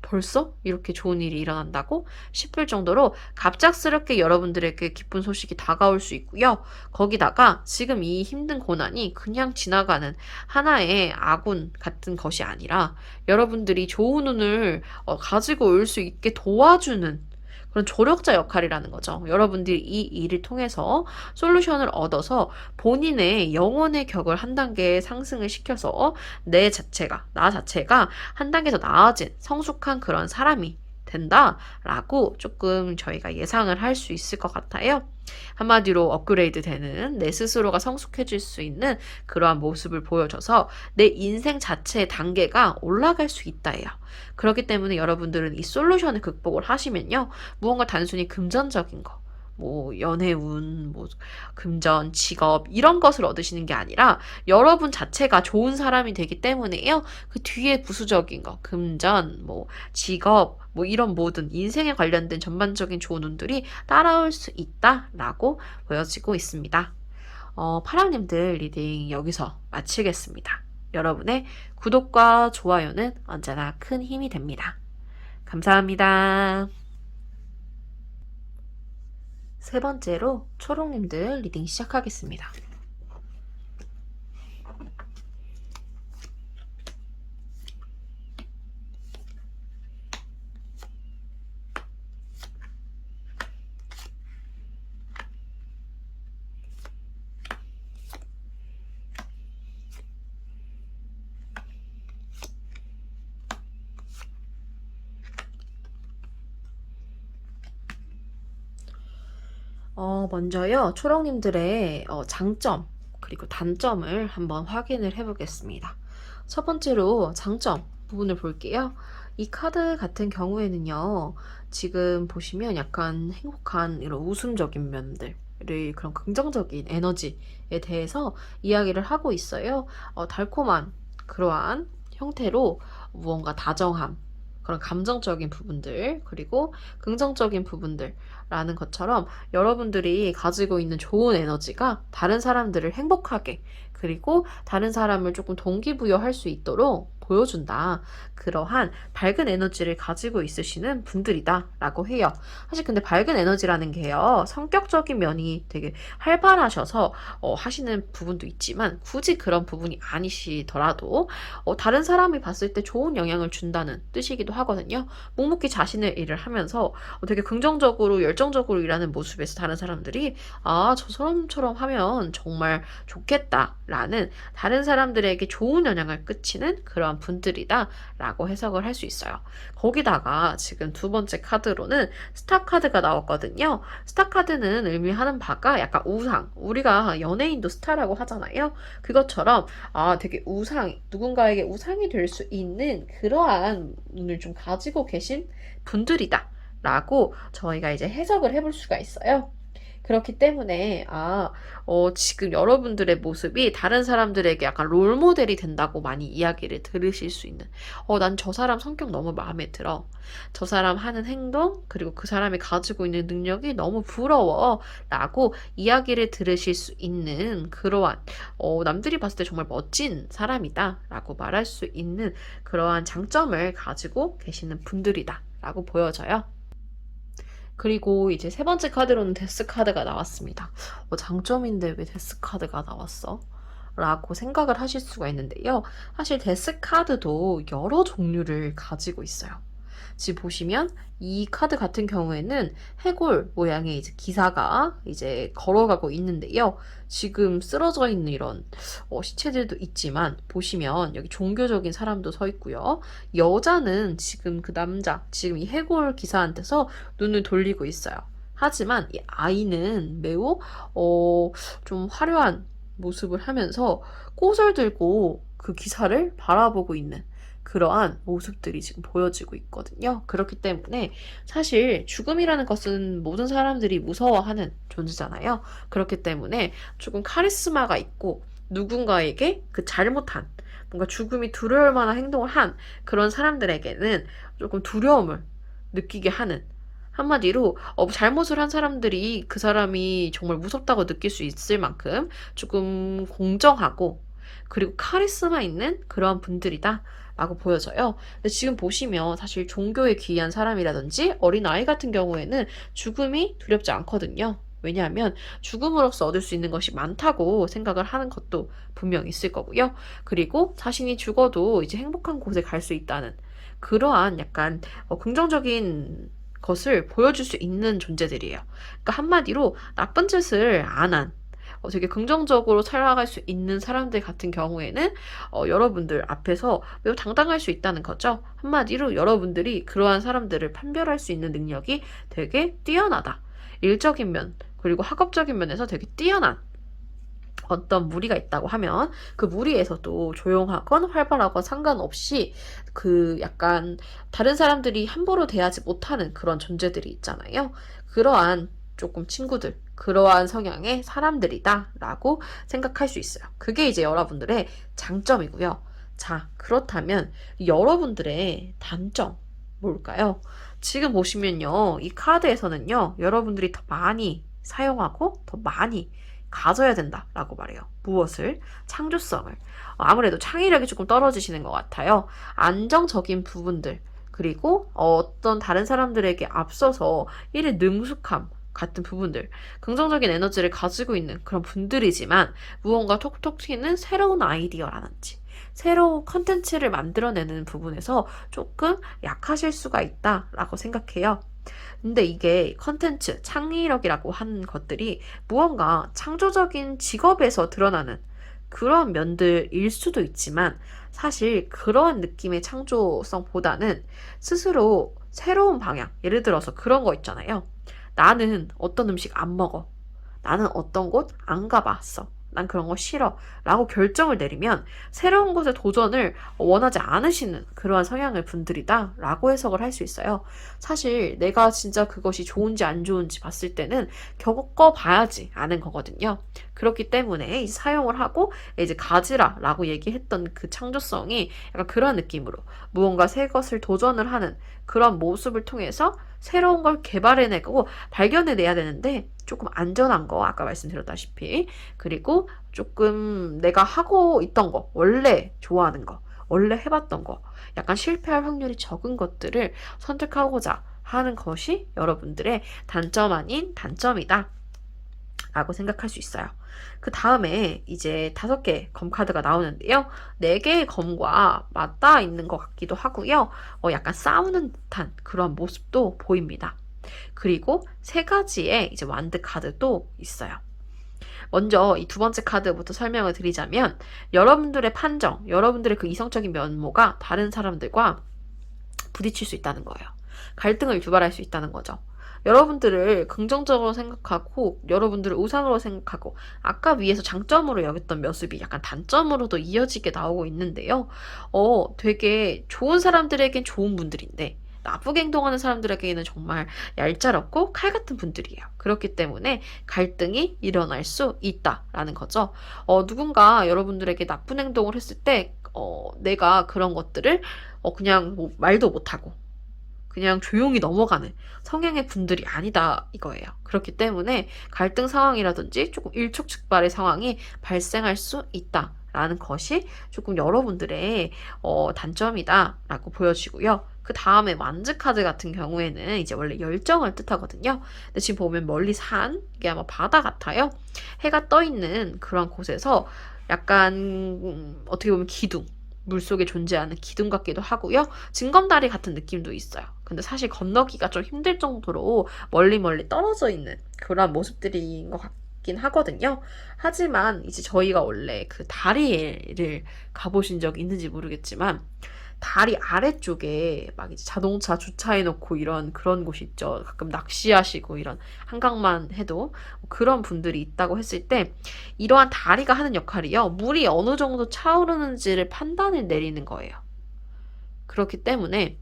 벌써 이렇게 좋은 일이 일어난다고 싶을 정도로 갑작스럽게 여러분들에게 기쁜 소식이 다가올 수 있고요. 거기다가 지금 이 힘든 고난이 그냥 지나가는 하나의 아군 같은 것이 아니라 여러분들이 좋은 운을 가지고 올 수 있게 도와주는 그런 조력자 역할이라는 거죠. 여러분들이 이 일을 통해서 솔루션을 얻어서 본인의 영혼의 격을 한 단계 상승을 시켜서 나 자체가 한 단계 더 나아진 성숙한 그런 사람이 된다라고 조금 저희가 예상을 할 수 있을 것 같아요. 한마디로 업그레이드 되는 내 스스로가 성숙해질 수 있는 그러한 모습을 보여줘서 내 인생 자체의 단계가 올라갈 수 있다예요. 그렇기 때문에 여러분들은 이 솔루션을 극복을 하시면요. 무언가 단순히 금전적인 거, 뭐 연애운, 뭐 금전, 직업 이런 것을 얻으시는 게 아니라 여러분 자체가 좋은 사람이 되기 때문에요. 그 뒤에 부수적인 거, 금전, 뭐 직업, 뭐 이런 모든 인생에 관련된 전반적인 좋은 운들이 따라올 수 있다라고 보여지고 있습니다. 파랑님들 리딩 여기서 마치겠습니다. 여러분의 구독과 좋아요는 언제나 큰 힘이 됩니다. 감사합니다. 세 번째로 초록님들 리딩 시작하겠습니다. 먼저요, 초록님들의 장점, 그리고 단점을 한번 확인을 해보겠습니다. 첫 번째로 장점 부분을 볼게요. 이 카드 같은 경우에는요, 지금 보시면 약간 행복한 이런 웃음적인 면들, 그런 긍정적인 에너지에 대해서 이야기를 하고 있어요. 달콤한 그러한 형태로 무언가 다정함, 그런 감정적인 부분들, 그리고 긍정적인 부분들, 라는 것처럼 여러분들이 가지고 있는 좋은 에너지가 다른 사람들을 행복하게 그리고 다른 사람을 조금 동기부여할 수 있도록 보여준다. 그러한 밝은 에너지를 가지고 있으시는 분들이다 라고 해요. 사실 근데 밝은 에너지라는 게요. 성격적인 면이 되게 활발하셔서 하시는 부분도 있지만 굳이 그런 부분이 아니시더라도 다른 사람이 봤을 때 좋은 영향을 준다는 뜻이기도 하거든요. 묵묵히 자신의 일을 하면서 되게 긍정적으로 열정적으로 일하는 모습에서 다른 사람들이 아, 저 사람처럼 하면 정말 좋겠다라는 다른 사람들에게 좋은 영향을 끼치는 그런 분들이다 라고 해석을 할 수 있어요. 거기다가 지금 두 번째 카드로는 스타 카드가 나왔거든요. 스타 카드는 의미하는 바가 약간 우상, 우리가 연예인도 스타라고 하잖아요. 그것처럼 아, 되게 누군가에게 우상이 될 수 있는 그러한 눈을 좀 가지고 계신 분들이다 라고 저희가 이제 해석을 해볼 수가 있어요. 그렇기 때문에 지금 여러분들의 모습이 다른 사람들에게 약간 롤모델이 된다고 많이 이야기를 들으실 수 있는 난 저 사람 성격 너무 마음에 들어. 저 사람 하는 행동 그리고 그 사람이 가지고 있는 능력이 너무 부러워 라고 이야기를 들으실 수 있는 그러한 남들이 봤을 때 정말 멋진 사람이다 라고 말할 수 있는 그러한 장점을 가지고 계시는 분들이다 라고 보여져요. 그리고 이제 세 번째 카드로는 데스 카드가 나왔습니다. 장점인데 왜 데스 카드가 나왔어? 라고 생각을 하실 수가 있는데요. 사실 데스 카드도 여러 종류를 가지고 있어요. 지금 보시면 이 카드 같은 경우에는 해골 모양의 이제 기사가 이제 걸어가고 있는데요. 지금 쓰러져 있는 이런 시체들도 있지만 보시면 여기 종교적인 사람도 서 있고요. 여자는 지금 그 남자, 지금 이 해골 기사한테서 눈을 돌리고 있어요. 하지만 이 아이는 매우 좀 화려한 모습을 하면서 꽃을 들고 그 기사를 바라보고 있는 그러한 모습들이 지금 보여지고 있거든요. 그렇기 때문에 사실 죽음이라는 것은 모든 사람들이 무서워하는 존재잖아요. 그렇기 때문에 조금 카리스마가 있고 누군가에게 그 잘못한 뭔가 죽음이 두려울 만한 행동을 한 그런 사람들에게는 조금 두려움을 느끼게 하는 한마디로 잘못을 한 사람들이 그 사람이 정말 무섭다고 느낄 수 있을 만큼 조금 공정하고 그리고 카리스마 있는 그러한 분들이다 라고 보여져요. 근데 지금 보시면 사실 종교에 귀한 사람이라든지 어린아이 같은 경우에는 죽음이 두렵지 않거든요. 왜냐하면 죽음으로써 얻을 수 있는 것이 많다고 생각을 하는 것도 분명 있을 거고요. 그리고 자신이 죽어도 이제 행복한 곳에 갈 수 있다는 그러한 약간 긍정적인 것을 보여줄 수 있는 존재들이에요. 그러니까 한마디로 나쁜 짓을 안 한, 되게 긍정적으로 살아갈 수 있는 사람들 같은 경우에는 여러분들 앞에서 매우 당당할 수 있다는 거죠. 한마디로 여러분들이 그러한 사람들을 판별할 수 있는 능력이 되게 뛰어나다. 일적인 면, 그리고 학업적인 면에서 되게 뛰어난 어떤 무리가 있다고 하면 그 무리에서도 조용하건 활발하건 상관없이 그 약간 다른 사람들이 함부로 대하지 못하는 그런 존재들이 있잖아요. 그러한 조금 친구들, 그러한 성향의 사람들이다 라고 생각할 수 있어요. 그게 이제 여러분들의 장점이고요. 자, 그렇다면 여러분들의 단점 뭘까요? 지금 보시면요. 이 카드에서는요. 여러분들이 더 많이 사용하고 더 많이 가져야 된다라고 말해요. 무엇을? 창조성을. 아무래도 창의력이 조금 떨어지시는 것 같아요. 안정적인 부분들, 그리고 어떤 다른 사람들에게 앞서서 일에 능숙함 같은 부분들, 긍정적인 에너지를 가지고 있는 그런 분들이지만 무언가 톡톡 튀는 새로운 아이디어라든지 새로운 컨텐츠를 만들어내는 부분에서 조금 약하실 수가 있다라고 생각해요. 근데 이게 컨텐츠, 창의력이라고 한 것들이 무언가 창조적인 직업에서 드러나는 그런 면들일 수도 있지만 사실 그러한 느낌의 창조성보다는 스스로 새로운 방향, 예를 들어서 그런 거 있잖아요. 나는 어떤 음식 안 먹어. 나는 어떤 곳 안 가봤어. 난 그런 거 싫어 라고 결정을 내리면 새로운 것에 도전을 원하지 않으시는 그러한 성향의 분들이다 라고 해석을 할 수 있어요. 사실 내가 진짜 그것이 좋은지 안 좋은지 봤을 때는 겪어봐야지 아는 거거든요. 그렇기 때문에 이제 사용을 하고 이제 가지라 라고 얘기했던 그 창조성이 약간 그런 느낌으로 무언가 새 것을 도전을 하는 그런 모습을 통해서 새로운 걸 개발해내고 발견해내야 되는데 조금 안전한 거 아까 말씀드렸다시피 그리고 조금 내가 하고 있던 거 원래 좋아하는 거 원래 해봤던 거 약간 실패할 확률이 적은 것들을 선택하고자 하는 것이 여러분들의 단점 아닌 단점이다 라고 생각할 수 있어요. 그 다음에 이제 5개 검카드가 나오는데요. 4개의 검과 맞닿아 있는 것 같기도 하고요. 약간 싸우는 듯한 그런 모습도 보입니다. 그리고 3가지의 이제 완드 카드도 있어요. 먼저 이 2번째 카드부터 설명을 드리자면 여러분들의 판정, 여러분들의 그 이성적인 면모가 다른 사람들과 부딪힐 수 있다는 거예요. 갈등을 유발할 수 있다는 거죠. 여러분들을 긍정적으로 생각하고 여러분들을 우상으로 생각하고 아까 위에서 장점으로 여겼던 모습이 약간 단점으로도 이어지게 나오고 있는데요. 되게 좋은 사람들에겐 좋은 분들인데 나쁘게 행동하는 사람들에게는 정말 얄짤없고 칼 같은 분들이에요. 그렇기 때문에 갈등이 일어날 수 있다라는 거죠. 누군가 여러분들에게 나쁜 행동을 했을 때 내가 그런 것들을 그냥 뭐 말도 못하고 그냥 조용히 넘어가는 성향의 분들이 아니다 이거예요. 그렇기 때문에 갈등 상황이라든지 조금 일촉즉발의 상황이 발생할 수 있다라는 것이 조금 여러분들의 단점이다라고 보여지고요. 그 다음에 완즈 카드 같은 경우에는 이제 원래 열정을 뜻하거든요. 근데 지금 보면 멀리 산, 이게 아마 바다 같아요. 해가 떠 있는 그런 곳에서 약간 어떻게 보면 기둥, 물속에 존재하는 기둥 같기도 하고요. 징검다리 같은 느낌도 있어요. 근데 사실 건너기가 좀 힘들 정도로 멀리 떨어져 있는 그런 모습들인 것 같긴 하거든요. 하지만 이제 저희가 원래 그 다리를 가보신 적 있는지 모르겠지만 다리 아래쪽에 막 이제 자동차 주차해놓고 이런 그런 곳이 있죠. 가끔 낚시하시고 이런 한강만 해도 그런 분들이 있다고 했을 때 이러한 다리가 하는 역할이요. 물이 어느 정도 차오르는지를 판단을 내리는 거예요. 그렇기 때문에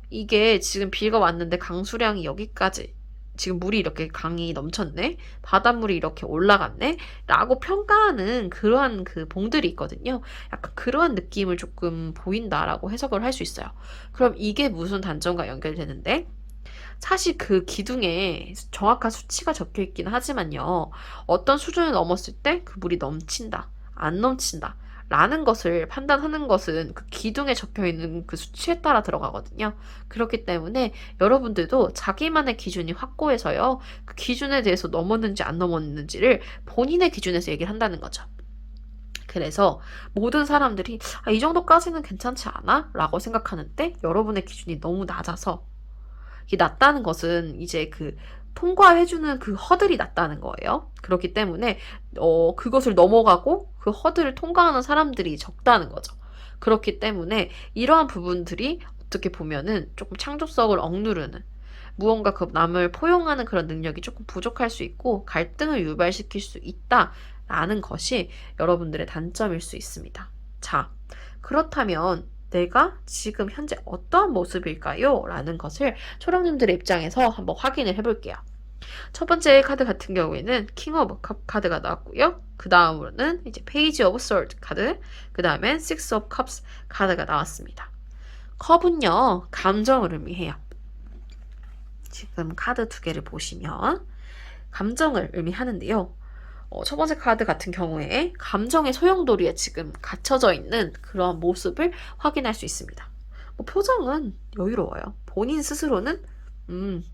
이게 지금 비가 왔는데 강수량이 여기까지 지금 물이 이렇게 강이 넘쳤네? 바닷물이 이렇게 올라갔네? 라고 평가하는 그러한 그 봉들이 있거든요. 약간 그러한 느낌을 조금 보인다라고 해석을 할 수 있어요. 그럼 이게 무슨 단점과 연결되는데? 사실 그 기둥에 정확한 수치가 적혀 있긴 하지만요. 어떤 수준을 넘었을 때 그 물이 넘친다, 안 넘친다. 라는 것을 판단하는 것은 그 기둥에 적혀 있는 그 수치에 따라 들어가거든요. 그렇기 때문에 여러분들도 자기만의 기준이 확고해서요. 그 기준에 대해서 넘었는지 안 넘었는지를 본인의 기준에서 얘기를 한다는 거죠. 그래서 모든 사람들이 이 정도까지는 괜찮지 않아? 라고 생각하는데 여러분의 기준이 너무 낮아서 이게 낮다는 것은 이제 그 통과해주는 그 허들이 낮다는 거예요. 그렇기 때문에 그것을 넘어가고 그 허들을 통과하는 사람들이 적다는 거죠. 그렇기 때문에 이러한 부분들이 어떻게 보면은 조금 창조성을 억누르는 무언가 그 남을 포용하는 그런 능력이 조금 부족할 수 있고 갈등을 유발시킬 수 있다라는 것이 여러분들의 단점일 수 있습니다. 자, 그렇다면 내가 지금 현재 어떠한 모습일까요? 라는 것을 초령님들의 입장에서 한번 확인을 해볼게요. 첫 번째 카드 같은 경우에는 킹 오브 컵 카드가 나왔고요. 그 다음으로는 이제 페이지 오브 소드 카드, 그 다음엔 식스 오브 컵스 카드가 나왔습니다. 컵은요, 감정을 의미해요. 지금 카드 2개를 보시면 감정을 의미하는데요. 첫 번째 카드 같은 경우에 감정의 소용돌이에 지금 갇혀져 있는 그런 모습을 확인할 수 있습니다. 표정은 여유로워요. 본인 스스로는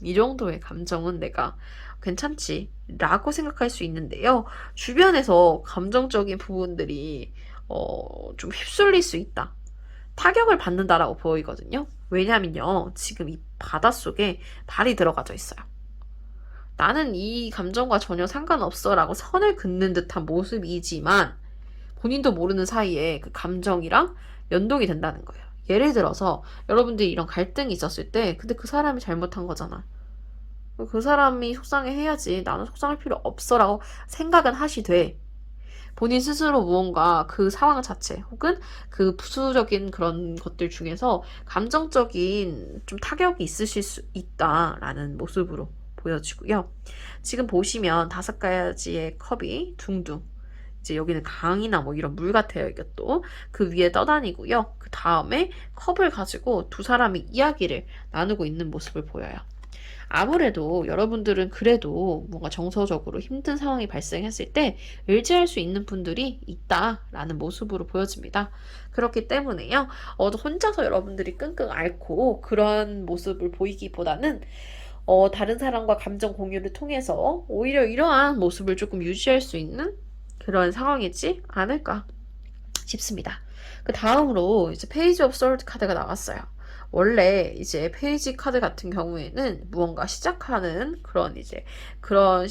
이 정도의 감정은 내가 괜찮지 라고 생각할 수 있는데요. 주변에서 감정적인 부분들이 좀 휩쓸릴 수 있다. 타격을 받는다라고 보이거든요. 왜냐면요. 지금 이 바닷속에 발이 들어가져 있어요. 나는 이 감정과 전혀 상관없어 라고 선을 긋는 듯한 모습이지만 본인도 모르는 사이에 그 감정이랑 연동이 된다는 거예요. 예를 들어서 여러분들이 이런 갈등이 있었을 때 근데 그 사람이 잘못한 거잖아. 그 사람이 속상해 해야지 나는 속상할 필요 없어 라고 생각은 하시되 본인 스스로 무언가 그 상황 자체 혹은 그 부수적인 그런 것들 중에서 감정적인 좀 타격이 있으실 수 있다라는 모습으로 보여지고요. 지금 보시면 5가지의 컵이 둥둥 이제 여기는 강이나 뭐 이런 물 같아요. 이것도 그 위에 떠다니고요. 그 다음에 컵을 가지고 두 사람이 이야기를 나누고 있는 모습을 보여요. 아무래도 여러분들은 그래도 뭔가 정서적으로 힘든 상황이 발생했을 때 의지할 수 있는 분들이 있다라는 모습으로 보여집니다. 그렇기 때문에요. 혼자서 여러분들이 끙끙 앓고 그런 모습을 보이기보다는 다른 사람과 감정 공유를 통해서 오히려 이러한 모습을 조금 유지할 수 있는 그런 상황이지 않을까 싶습니다. 그 다음으로 이제 페이지 오브 솔드 카드가 나왔어요. 원래 이제 페이지 카드 같은 경우에는 무언가 시작하는 그런 이제 그런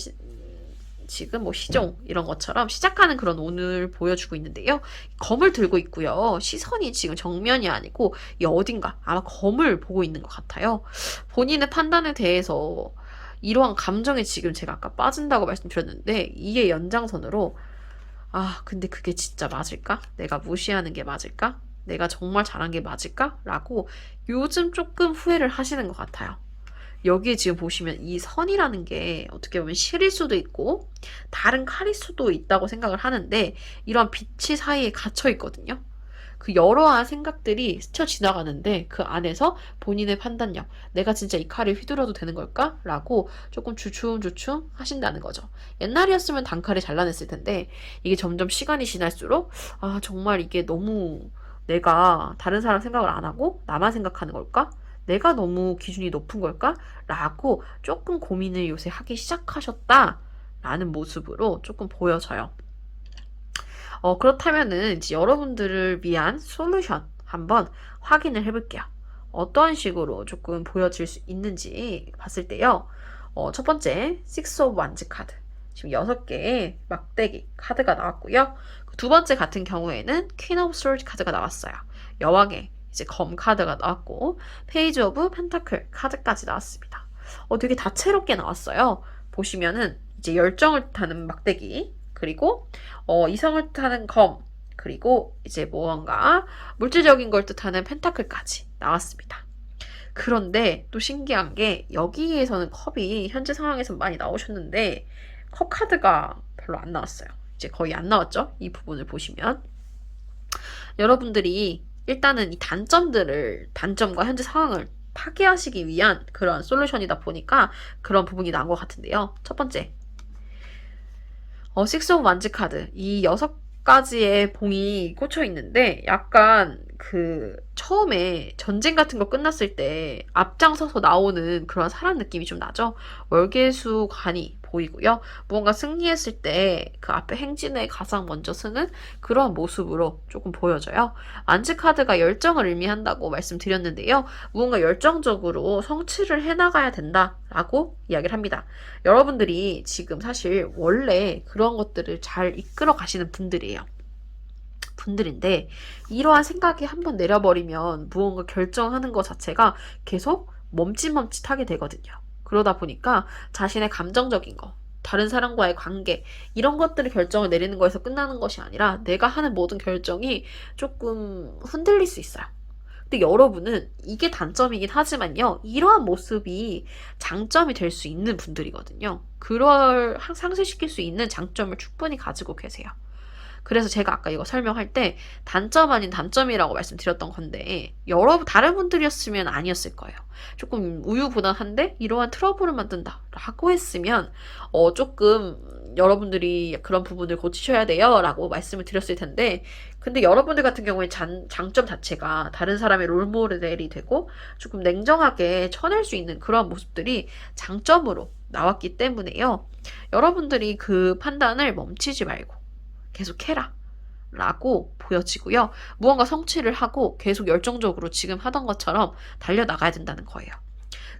지금 뭐 시종 이런 것처럼 시작하는 그런 운을 보여주고 있는데요. 검을 들고 있고요. 시선이 지금 정면이 아니고 이 어딘가 아마 검을 보고 있는 것 같아요. 본인의 판단에 대해서 이러한 감정에 지금 제가 아까 빠진다고 말씀드렸는데 이게 연장선으로 근데 그게 진짜 맞을까? 내가 무시하는 게 맞을까? 내가 정말 잘한 게 맞을까? 라고 요즘 조금 후회를 하시는 것 같아요. 여기에 지금 보시면 이 선이라는 게 어떻게 보면 실일 수도 있고 다른 칼일 수도 있다고 생각을 하는데 이런 빛이 사이에 갇혀 있거든요. 그 여러한 생각들이 스쳐 지나가는데 그 안에서 본인의 판단력, 내가 진짜 이 칼을 휘둘러도 되는 걸까? 라고 조금 주춤주춤 하신다는 거죠. 옛날이었으면 단칼에 잘라냈을 텐데 이게 점점 시간이 지날수록 정말 이게 너무 내가 다른 사람 생각을 안 하고 나만 생각하는 걸까? 내가 너무 기준이 높은 걸까? 라고 조금 고민을 요새 하기 시작하셨다라는 모습으로 조금 보여져요. 그렇다면은 이제 여러분들을 위한 솔루션 한번 확인을 해볼게요. 어떤 식으로 조금 보여질 수 있는지 봤을 때요. 첫 번째, Six of Wands 카드. 지금 6개의 막대기 카드가 나왔고요. 두 번째 같은 경우에는 Queen of Swords 카드가 나왔어요. 여왕의 이제 검 카드가 나왔고, 페이지 오브 펜타클 카드까지 나왔습니다. 되게 다채롭게 나왔어요. 보시면은 이제 열정을 뜻하는 막대기, 그리고 이성을 뜻하는 검, 그리고 이제 무언가 물질적인 걸 뜻하는 펜타클까지 나왔습니다. 그런데 또 신기한 게 여기에서는 컵이 현재 상황에서 많이 나오셨는데 컵 카드가 별로 안 나왔어요. 이제 거의 안 나왔죠? 이 부분을 보시면 여러분들이 일단은 이 단점과 현재 상황을 파괴하시기 위한 그런 솔루션이다 보니까 그런 부분이 나온 것 같은데요. 첫 번째, 식스 오브 완즈 카드. 이 6가지의 봉이 꽂혀 있는데 약간 처음에 전쟁 같은 거 끝났을 때 앞장서서 나오는 그런 사람 느낌이 좀 나죠? 월계수관이 보이고요. 무언가 승리했을 때 그 앞에 행진에 가장 먼저 서는 그런 모습으로 조금 보여져요. 완즈 카드가 열정을 의미한다고 말씀드렸는데요. 무언가 열정적으로 성취를 해나가야 된다라고 이야기를 합니다. 여러분들이 지금 사실 원래 그런 것들을 잘 이끌어 가시는 분들인데 이러한 생각이 한번 내려버리면 무언가 결정하는 것 자체가 계속 멈칫멈칫하게 되거든요. 그러다 보니까 자신의 감정적인 거, 다른 사람과의 관계 이런 것들을 결정을 내리는 거에서 끝나는 것이 아니라 내가 하는 모든 결정이 조금 흔들릴 수 있어요. 근데 여러분은 이게 단점이긴 하지만요. 이러한 모습이 장점이 될 수 있는 분들이거든요. 그걸 상쇄시킬 수 있는 장점을 충분히 가지고 계세요. 그래서 제가 아까 이거 설명할 때 단점 아닌 단점이라고 말씀드렸던 건데 다른 분들이었으면 아니었을 거예요. 조금 우유부단한데 이러한 트러블을 만든다 라고 했으면 조금 여러분들이 그런 부분을 고치셔야 돼요 라고 말씀을 드렸을 텐데 근데 여러분들 같은 경우에 장점 자체가 다른 사람의 롤모델이 되고 조금 냉정하게 쳐낼 수 있는 그런 모습들이 장점으로 나왔기 때문에요. 여러분들이 그 판단을 멈추지 말고 계속 해라 라고 보여지고요. 무언가 성취를 하고 계속 열정적으로 지금 하던 것처럼 달려나가야 된다는 거예요.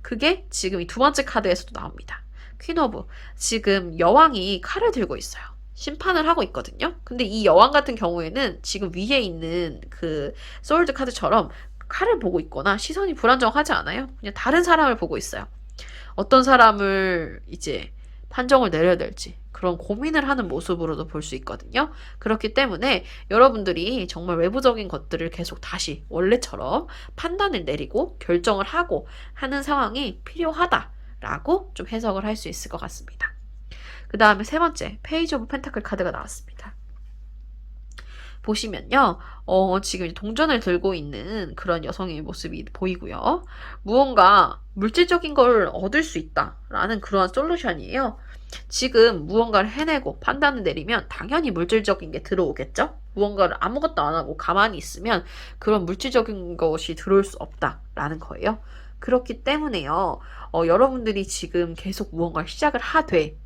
그게 지금 이 두 번째 카드에서도 나옵니다. 퀸 오브. 지금 여왕이 칼을 들고 있어요. 심판을 하고 있거든요. 근데 이 여왕 같은 경우에는 지금 위에 있는 그 소울드 카드처럼 칼을 보고 있거나 시선이 불안정하지 않아요. 그냥 다른 사람을 보고 있어요. 어떤 사람을 이제 판정을 내려야 될지 그런 고민을 하는 모습으로도 볼 수 있거든요. 그렇기 때문에 여러분들이 정말 외부적인 것들을 계속 다시 원래처럼 판단을 내리고 결정을 하고 하는 상황이 필요하다라고 좀 해석을 할 수 있을 것 같습니다. 그 다음에 세 번째, 페이지 오브 펜타클 카드가 나왔습니다. 보시면요, 지금 동전을 들고 있는 그런 여성의 모습이 보이고요. 무언가 물질적인 걸 얻을 수 있다라는 그러한 솔루션이에요. 지금 무언가를 해내고 판단을 내리면 당연히 물질적인 게 들어오겠죠? 무언가를 아무것도 안 하고 가만히 있으면 그런 물질적인 것이 들어올 수 없다라는 거예요. 그렇기 때문에요, 여러분들이 지금 계속 무언가를 시작을 하되,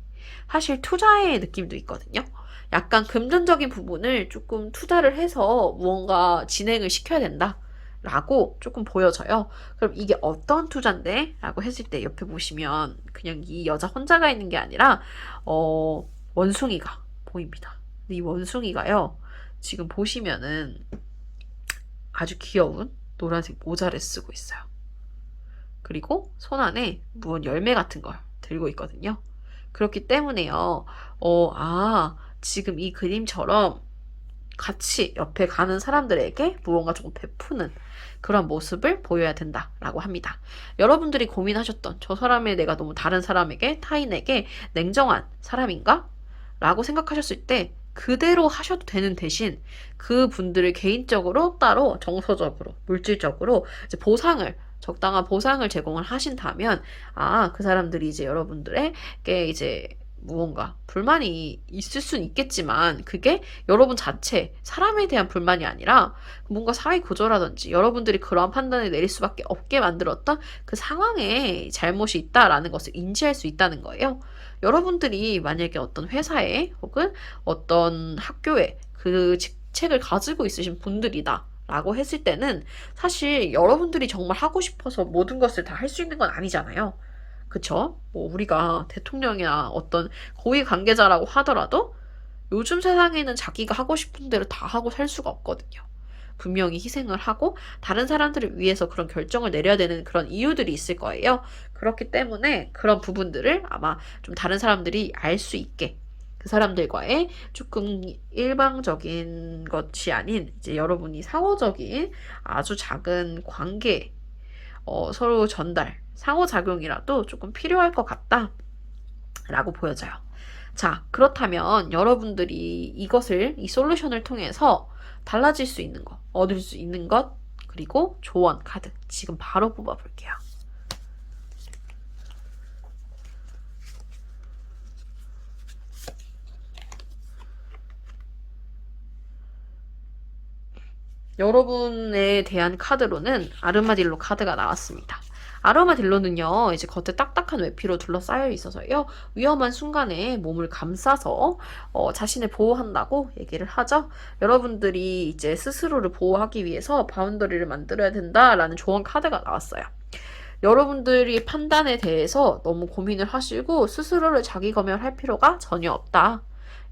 사실 투자의 느낌도 있거든요. 약간 금전적인 부분을 조금 투자를 해서 무언가 진행을 시켜야 된다. 라고 조금 보여져요. 그럼 이게 어떤 투자인데? 라고 했을 때 옆에 보시면 그냥 이 여자 혼자가 있는 게 아니라 원숭이가 보입니다. 근데 이 원숭이가요, 지금 보시면은 아주 귀여운 노란색 모자를 쓰고 있어요. 그리고 손 안에 무언 열매 같은 걸 들고 있거든요. 그렇기 때문에요, 지금 이 그림처럼 같이 옆에 가는 사람들에게 무언가 조금 베푸는 그런 모습을 보여야 된다라고 합니다. 여러분들이 고민하셨던 저 사람의 내가 너무 다른 사람에게, 타인에게 냉정한 사람인가? 라고 생각하셨을 때 그대로 하셔도 되는 대신 그분들을 개인적으로 따로 정서적으로, 물질적으로 이제 적당한 보상을 제공을 하신다면, 그 사람들이 이제 여러분들에게 이제 무언가 불만이 있을 수는 있겠지만 그게 여러분 자체 사람에 대한 불만이 아니라 뭔가 사회 구조라든지 여러분들이 그러한 판단을 내릴 수밖에 없게 만들었던 그 상황에 잘못이 있다라는 것을 인지할 수 있다는 거예요. 여러분들이 만약에 어떤 회사에 혹은 어떤 학교에 그 직책을 가지고 있으신 분들이다 라고 했을 때는 사실 여러분들이 정말 하고 싶어서 모든 것을 다 할 수 있는 건 아니잖아요. 그쵸? 뭐 우리가 대통령이나 어떤 고위 관계자라고 하더라도 요즘 세상에는 자기가 하고 싶은 대로 다 하고 살 수가 없거든요. 분명히 희생을 하고 다른 사람들을 위해서 그런 결정을 내려야 되는 그런 이유들이 있을 거예요. 그렇기 때문에 그런 부분들을 아마 좀 다른 사람들이 알 수 있게, 그 사람들과의 조금 일방적인 것이 아닌 이제 여러분이 상호적인 아주 작은 관계, 서로 전달, 상호작용이라도 조금 필요할 것 같다 라고 보여져요. 자, 그렇다면 여러분들이 이 솔루션을 통해서 달라질 수 있는 것, 얻을 수 있는 것, 그리고 조언 카드 지금 바로 뽑아볼게요. 여러분에 대한 카드로는 아르마딜로 카드가 나왔습니다. 아르마딜로는요, 이제 겉에 딱딱한 외피로 둘러싸여 있어서요, 위험한 순간에 몸을 감싸서 자신을 보호한다고 얘기를 하죠. 여러분들이 이제 스스로를 보호하기 위해서 바운더리를 만들어야 된다라는 조언 카드가 나왔어요. 여러분들이 판단에 대해서 너무 고민을 하시고 스스로를 자기 검열할 필요가 전혀 없다.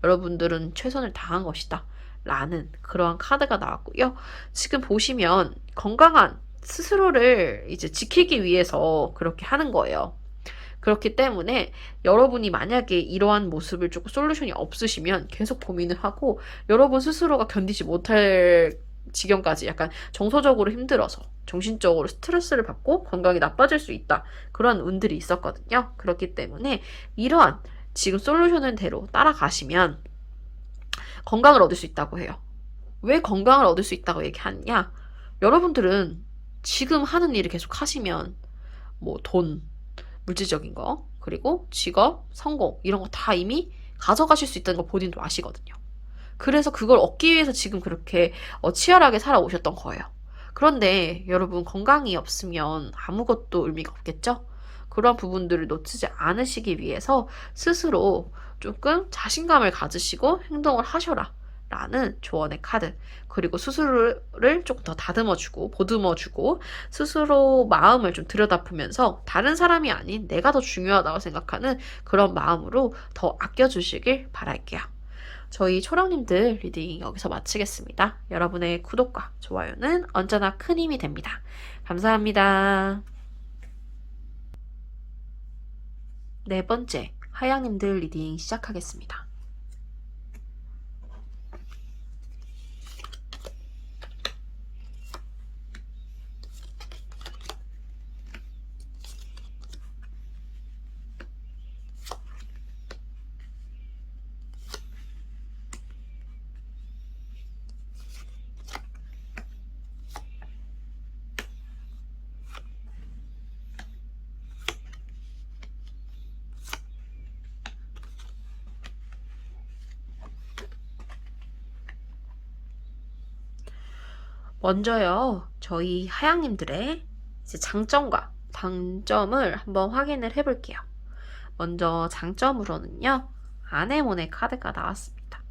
여러분들은 최선을 다한 것이다. 라는 그러한 카드가 나왔고요. 지금 보시면 건강한 스스로를 이제 지키기 위해서 그렇게 하는 거예요. 그렇기 때문에 여러분이 만약에 이러한 모습을 조금 솔루션이 없으시면 계속 고민을 하고 여러분 스스로가 견디지 못할 지경까지 약간 정서적으로 힘들어서 정신적으로 스트레스를 받고 건강이 나빠질 수 있다. 그런 운들이 있었거든요. 그렇기 때문에 이러한 지금 솔루션을 대로 따라가시면 건강을 얻을 수 있다고 해요. 왜 건강을 얻을 수 있다고 얘기하느냐? 여러분들은 지금 하는 일을 계속 하시면 뭐 돈, 물질적인 거, 그리고 직업, 성공 이런 거 다 이미 가져가실 수 있다는 거 본인도 아시거든요. 그래서 그걸 얻기 위해서 지금 그렇게 치열하게 살아오셨던 거예요. 그런데 여러분 건강이 없으면 아무것도 의미가 없겠죠? 그런 부분들을 놓치지 않으시기 위해서 스스로 조금 자신감을 가지시고 행동을 하셔라 라는 조언의 카드, 그리고 스스로를 조금 더 다듬어주고 보듬어주고 스스로 마음을 좀 들여다보면서 다른 사람이 아닌 내가 더 중요하다고 생각하는 그런 마음으로 더 아껴주시길 바랄게요. 저희 초랑님들 리딩 여기서 마치겠습니다. 여러분의 구독과 좋아요는 언제나 큰 힘이 됩니다. 감사합니다. 네 번째, 하양님들 리딩 시작하겠습니다. 먼저요, 저희 하양님들의 이제 장점과 단점을 한번 확인을 해볼게요. 먼저 장점으로는요, 아네모네 카드가 나왔습니다.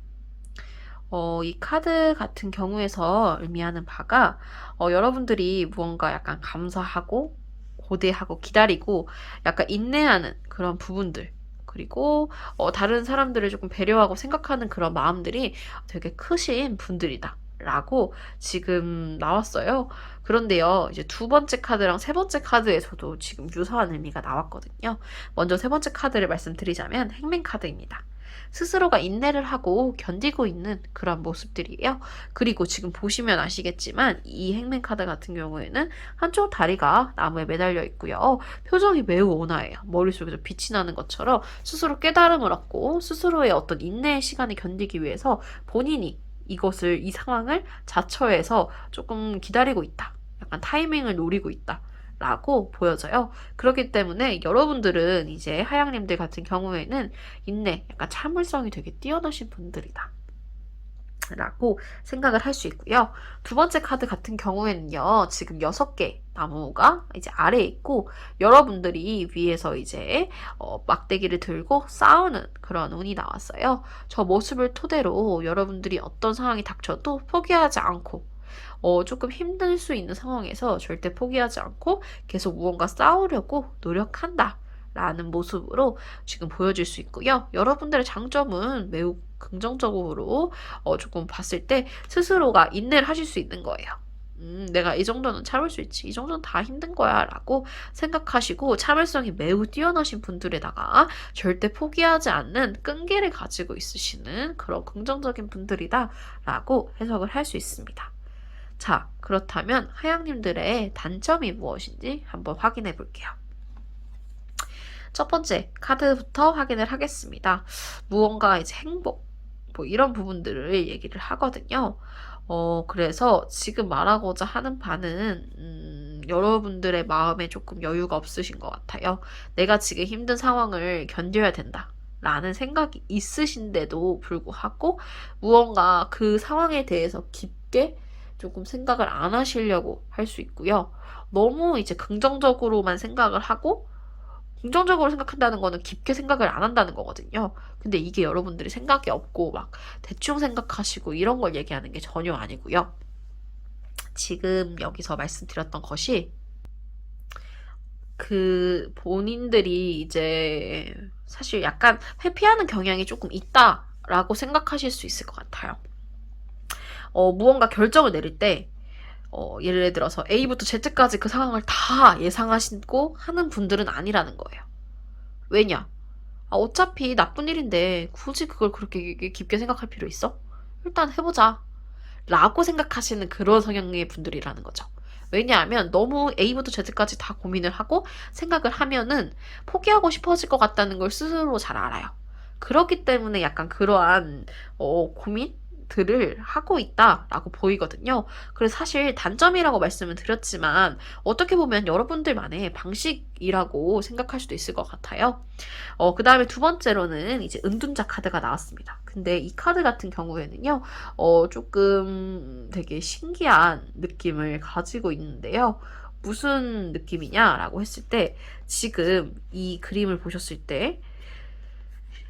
이 카드 같은 경우에서 의미하는 바가 여러분들이 무언가 약간 감사하고 고대하고 기다리고 약간 인내하는 그런 부분들, 그리고 다른 사람들을 조금 배려하고 생각하는 그런 마음들이 되게 크신 분들이다 라고 지금 나왔어요. 그런데요, 이제 두 번째 카드랑 세 번째 카드에서도 지금 유사한 의미가 나왔거든요. 먼저 세 번째 카드를 말씀드리자면 행맨 카드입니다. 스스로가 인내를 하고 견디고 있는 그런 모습들이에요. 그리고 지금 보시면 아시겠지만 이 행맨 카드 같은 경우에는 한쪽 다리가 나무에 매달려 있고요. 표정이 매우 온화해요. 머릿속에서 빛이 나는 것처럼 스스로 깨달음을 얻고 스스로의 어떤 인내의 시간을 견디기 위해서 본인이 이 상황을 자처해서 조금 기다리고 있다. 약간 타이밍을 노리고 있다. 라고 보여져요. 그렇기 때문에 여러분들은 이제 하양님들 같은 경우에는 인내, 약간 참을성이 되게 뛰어나신 분들이다. 라고 생각을 할 수 있고요. 두 번째 카드 같은 경우에는요, 지금 6개 나무가 이제 아래에 있고, 여러분들이 위에서 이제 막대기를 들고 싸우는 그런 운이 나왔어요. 저 모습을 토대로 여러분들이 어떤 상황이 닥쳐도 포기하지 않고, 조금 힘들 수 있는 상황에서 절대 포기하지 않고 계속 무언가 싸우려고 노력한다. 라는 모습으로 지금 보여질 수 있고요. 여러분들의 장점은 매우 긍정적으로 조금 봤을 때 스스로가 인내를 하실 수 있는 거예요. 내가 이 정도는 참을 수 있지. 이 정도는 다 힘든 거야. 라고 생각하시고 참을성이 매우 뛰어나신 분들에다가 절대 포기하지 않는 끈기를 가지고 있으시는 그런 긍정적인 분들이다. 라고 해석을 할 수 있습니다. 자, 그렇다면 하양님들의 단점이 무엇인지 한번 확인해 볼게요. 첫 번째 카드부터 확인을 하겠습니다. 무언가 이제 행복, 뭐 이런 부분들을 얘기를 하거든요. 그래서 지금 말하고자 하는 바는, 여러분들의 마음에 조금 여유가 없으신 것 같아요. 내가 지금 힘든 상황을 견뎌야 된다. 라는 생각이 있으신데도 불구하고 무언가 그 상황에 대해서 깊게 조금 생각을 안 하시려고 할 수 있고요. 너무 이제 긍정적으로만 생각을 하고 긍정적으로 생각한다는 거는 깊게 생각을 안 한다는 거거든요. 근데 이게 여러분들이 생각이 없고 막 대충 생각하시고 이런 걸 얘기하는 게 전혀 아니고요. 지금 여기서 말씀드렸던 것이 그 본인들이 이제 사실 약간 회피하는 경향이 조금 있다라고 생각하실 수 있을 것 같아요. 무언가 결정을 내릴 때 예를 들어서 A부터 Z까지 그 상황을 다 예상하시고 하는 분들은 아니라는 거예요. 왜냐? 어차피 나쁜 일인데 굳이 그걸 그렇게 깊게 생각할 필요 있어? 일단 해보자. 라고 생각하시는 그런 성향의 분들이라는 거죠. 왜냐하면 너무 A부터 Z까지 다 고민을 하고 생각을 하면은 포기하고 싶어질 것 같다는 걸 스스로 잘 알아요. 그렇기 때문에 약간 그러한 고민들을 하고 있다라고 보이거든요. 그래서 사실 단점이라고 말씀을 드렸지만 어떻게 보면 여러분들만의 방식이라고 생각할 수도 있을 것 같아요. 그 다음에 두 번째로는 이제 은둔자 카드가 나왔습니다. 근데 이 카드 같은 경우에는요, 조금 되게 신기한 느낌을 가지고 있는데요. 무슨 느낌이냐라고 했을 때, 지금 이 그림을 보셨을 때,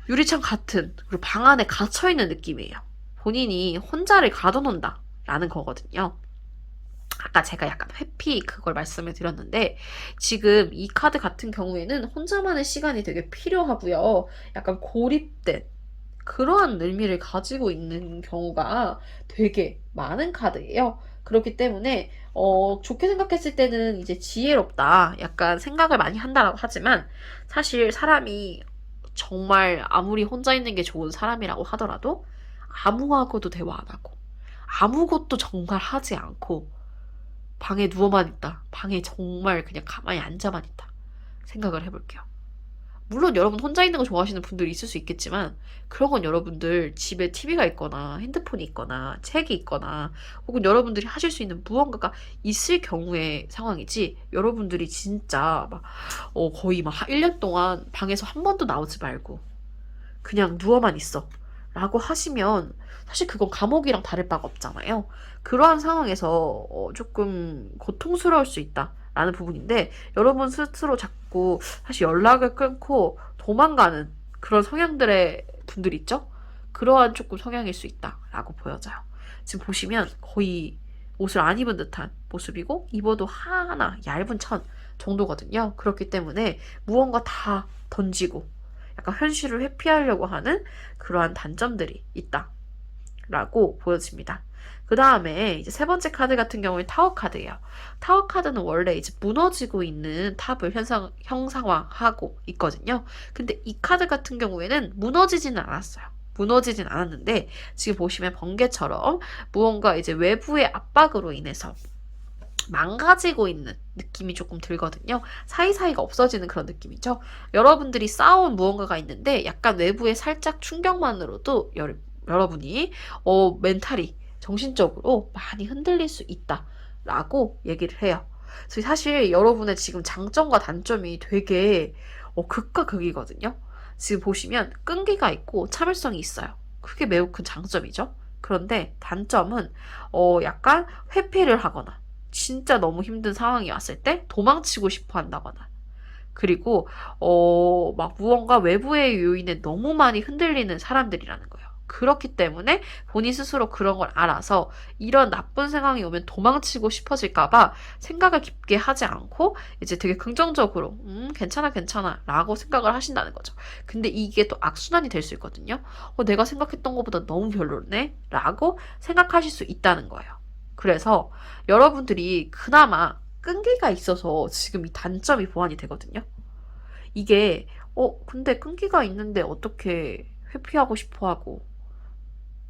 유리창 같은, 그리고 방 안에 갇혀있는 느낌이에요. 본인이 혼자를 가둬놓는다. 라는 거거든요. 아까 제가 약간 회피 그걸 말씀을 드렸는데 지금 이 카드 같은 경우에는 혼자만의 시간이 되게 필요하고요. 약간 고립된 그러한 의미를 가지고 있는 경우가 되게 많은 카드예요. 그렇기 때문에 좋게 생각했을 때는 이제 지혜롭다. 약간 생각을 많이 한다라고 하지만 사실 사람이 정말 아무리 혼자 있는 게 좋은 사람이라고 하더라도 아무하고도 대화 안 하고 아무것도 정말 하지 않고 방에 누워만 있다. 방에 정말 그냥 가만히 앉아만 있다. 생각을 해볼게요. 물론 여러분 혼자 있는 거 좋아하시는 분들이 있을 수 있겠지만 그런 건 여러분들 집에 TV가 있거나 핸드폰이 있거나 책이 있거나 혹은 여러분들이 하실 수 있는 무언가가 있을 경우의 상황이지 여러분들이 진짜 막 거의 막 1년 동안 방에서 한 번도 나오지 말고 그냥 누워만 있어 라고 하시면 사실 그건 감옥이랑 다를 바가 없잖아요. 그러한 상황에서 조금 고통스러울 수 있다 라는 부분인데 여러분 스스로 자꾸 사실 연락을 끊고 도망가는 그런 성향들의 분들 있죠? 그러한 조금 성향일 수 있다라고 보여져요. 지금 보시면 거의 옷을 안 입은 듯한 모습이고 입어도 하나 얇은 천 정도거든요. 그렇기 때문에 무언가 다 던지고 약간 현실을 회피하려고 하는 그러한 단점들이 있다라고 보여집니다. 그 다음에 이제 세 번째 카드 같은 경우는 타워 카드예요. 타워 카드는 원래 이제 무너지고 있는 탑을 형상화하고 있거든요. 근데 이 카드 같은 경우에는 무너지지는 않았어요. 무너지진 않았는데 지금 보시면 번개처럼 무언가 이제 외부의 압박으로 인해서 망가지고 있는 느낌이 조금 들거든요. 사이사이가 없어지는 그런 느낌이죠. 여러분들이 쌓아온 무언가가 있는데 약간 외부의 살짝 충격만으로도 여러분이 멘탈이 정신적으로 많이 흔들릴 수 있다라고 얘기를 해요. 그래서 사실 여러분의 지금 장점과 단점이 되게 극과 극이거든요. 지금 보시면 끈기가 있고 참을성이 있어요. 그게 매우 큰 장점이죠. 그런데 단점은 약간 회피를 하거나 진짜 너무 힘든 상황이 왔을 때 도망치고 싶어 한다거나 그리고 막 무언가 외부의 요인에 너무 많이 흔들리는 사람들이라는 거예요. 그렇기 때문에 본인 스스로 그런 걸 알아서 이런 나쁜 상황이 오면 도망치고 싶어질까봐 생각을 깊게 하지 않고 이제 되게 긍정적으로 괜찮아 괜찮아 라고 생각을 하신다는 거죠. 근데 이게 또 악순환이 될 수 있거든요. 내가 생각했던 것보다 너무 별로네 라고 생각하실 수 있다는 거예요. 그래서 여러분들이 그나마 끈기가 있어서 지금 이 단점이 보완이 되거든요. 이게 근데 끈기가 있는데 어떻게 회피하고 싶어하고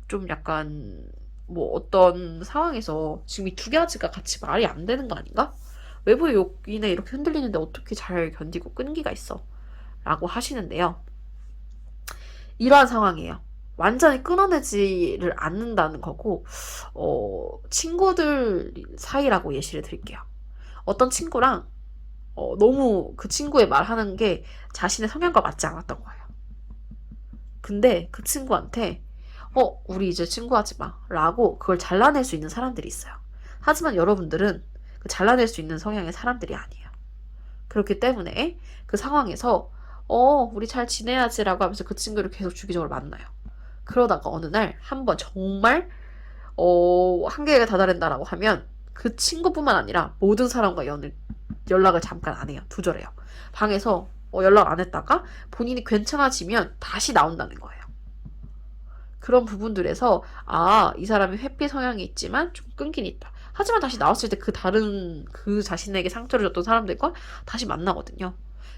좀 약간 뭐 어떤 상황에서 지금 이 두 가지가 같이 말이 안 되는 거 아닌가? 외부의 요인에 이렇게 흔들리는데 어떻게 잘 견디고 끈기가 있어? 라고 하시는데요. 이러한 상황이에요. 완전히 끊어내지를 않는다는 거고 친구들 사이라고 예시를 드릴게요. 어떤 친구랑 너무 그 친구의 말하는 게 자신의 성향과 맞지 않았던 거예요. 근데 그 친구한테 우리 이제 친구하지 마 라고 그걸 잘라낼 수 있는 사람들이 있어요. 하지만 여러분들은 그 잘라낼 수 있는 성향의 사람들이 아니에요. 그렇기 때문에 그 상황에서 우리 잘 지내야지 라고 하면서 그 친구를 계속 주기적으로 만나요. 그러다가 어느 날 한번 정말 한계가 다다른다라고 하면 그 친구뿐만 아니라 모든 사람과 연락을 잠깐 안 해요. 두절해요. 방에서 연락 안 했다가 본인이 괜찮아지면 다시 나온다는 거예요. 그런 부분들에서 이 사람이 회피 성향이 있지만 좀 끈긴 있다. 하지만 다시 나왔을 때 그 자신에게 상처를 줬던 사람들과 다시 만나거든요.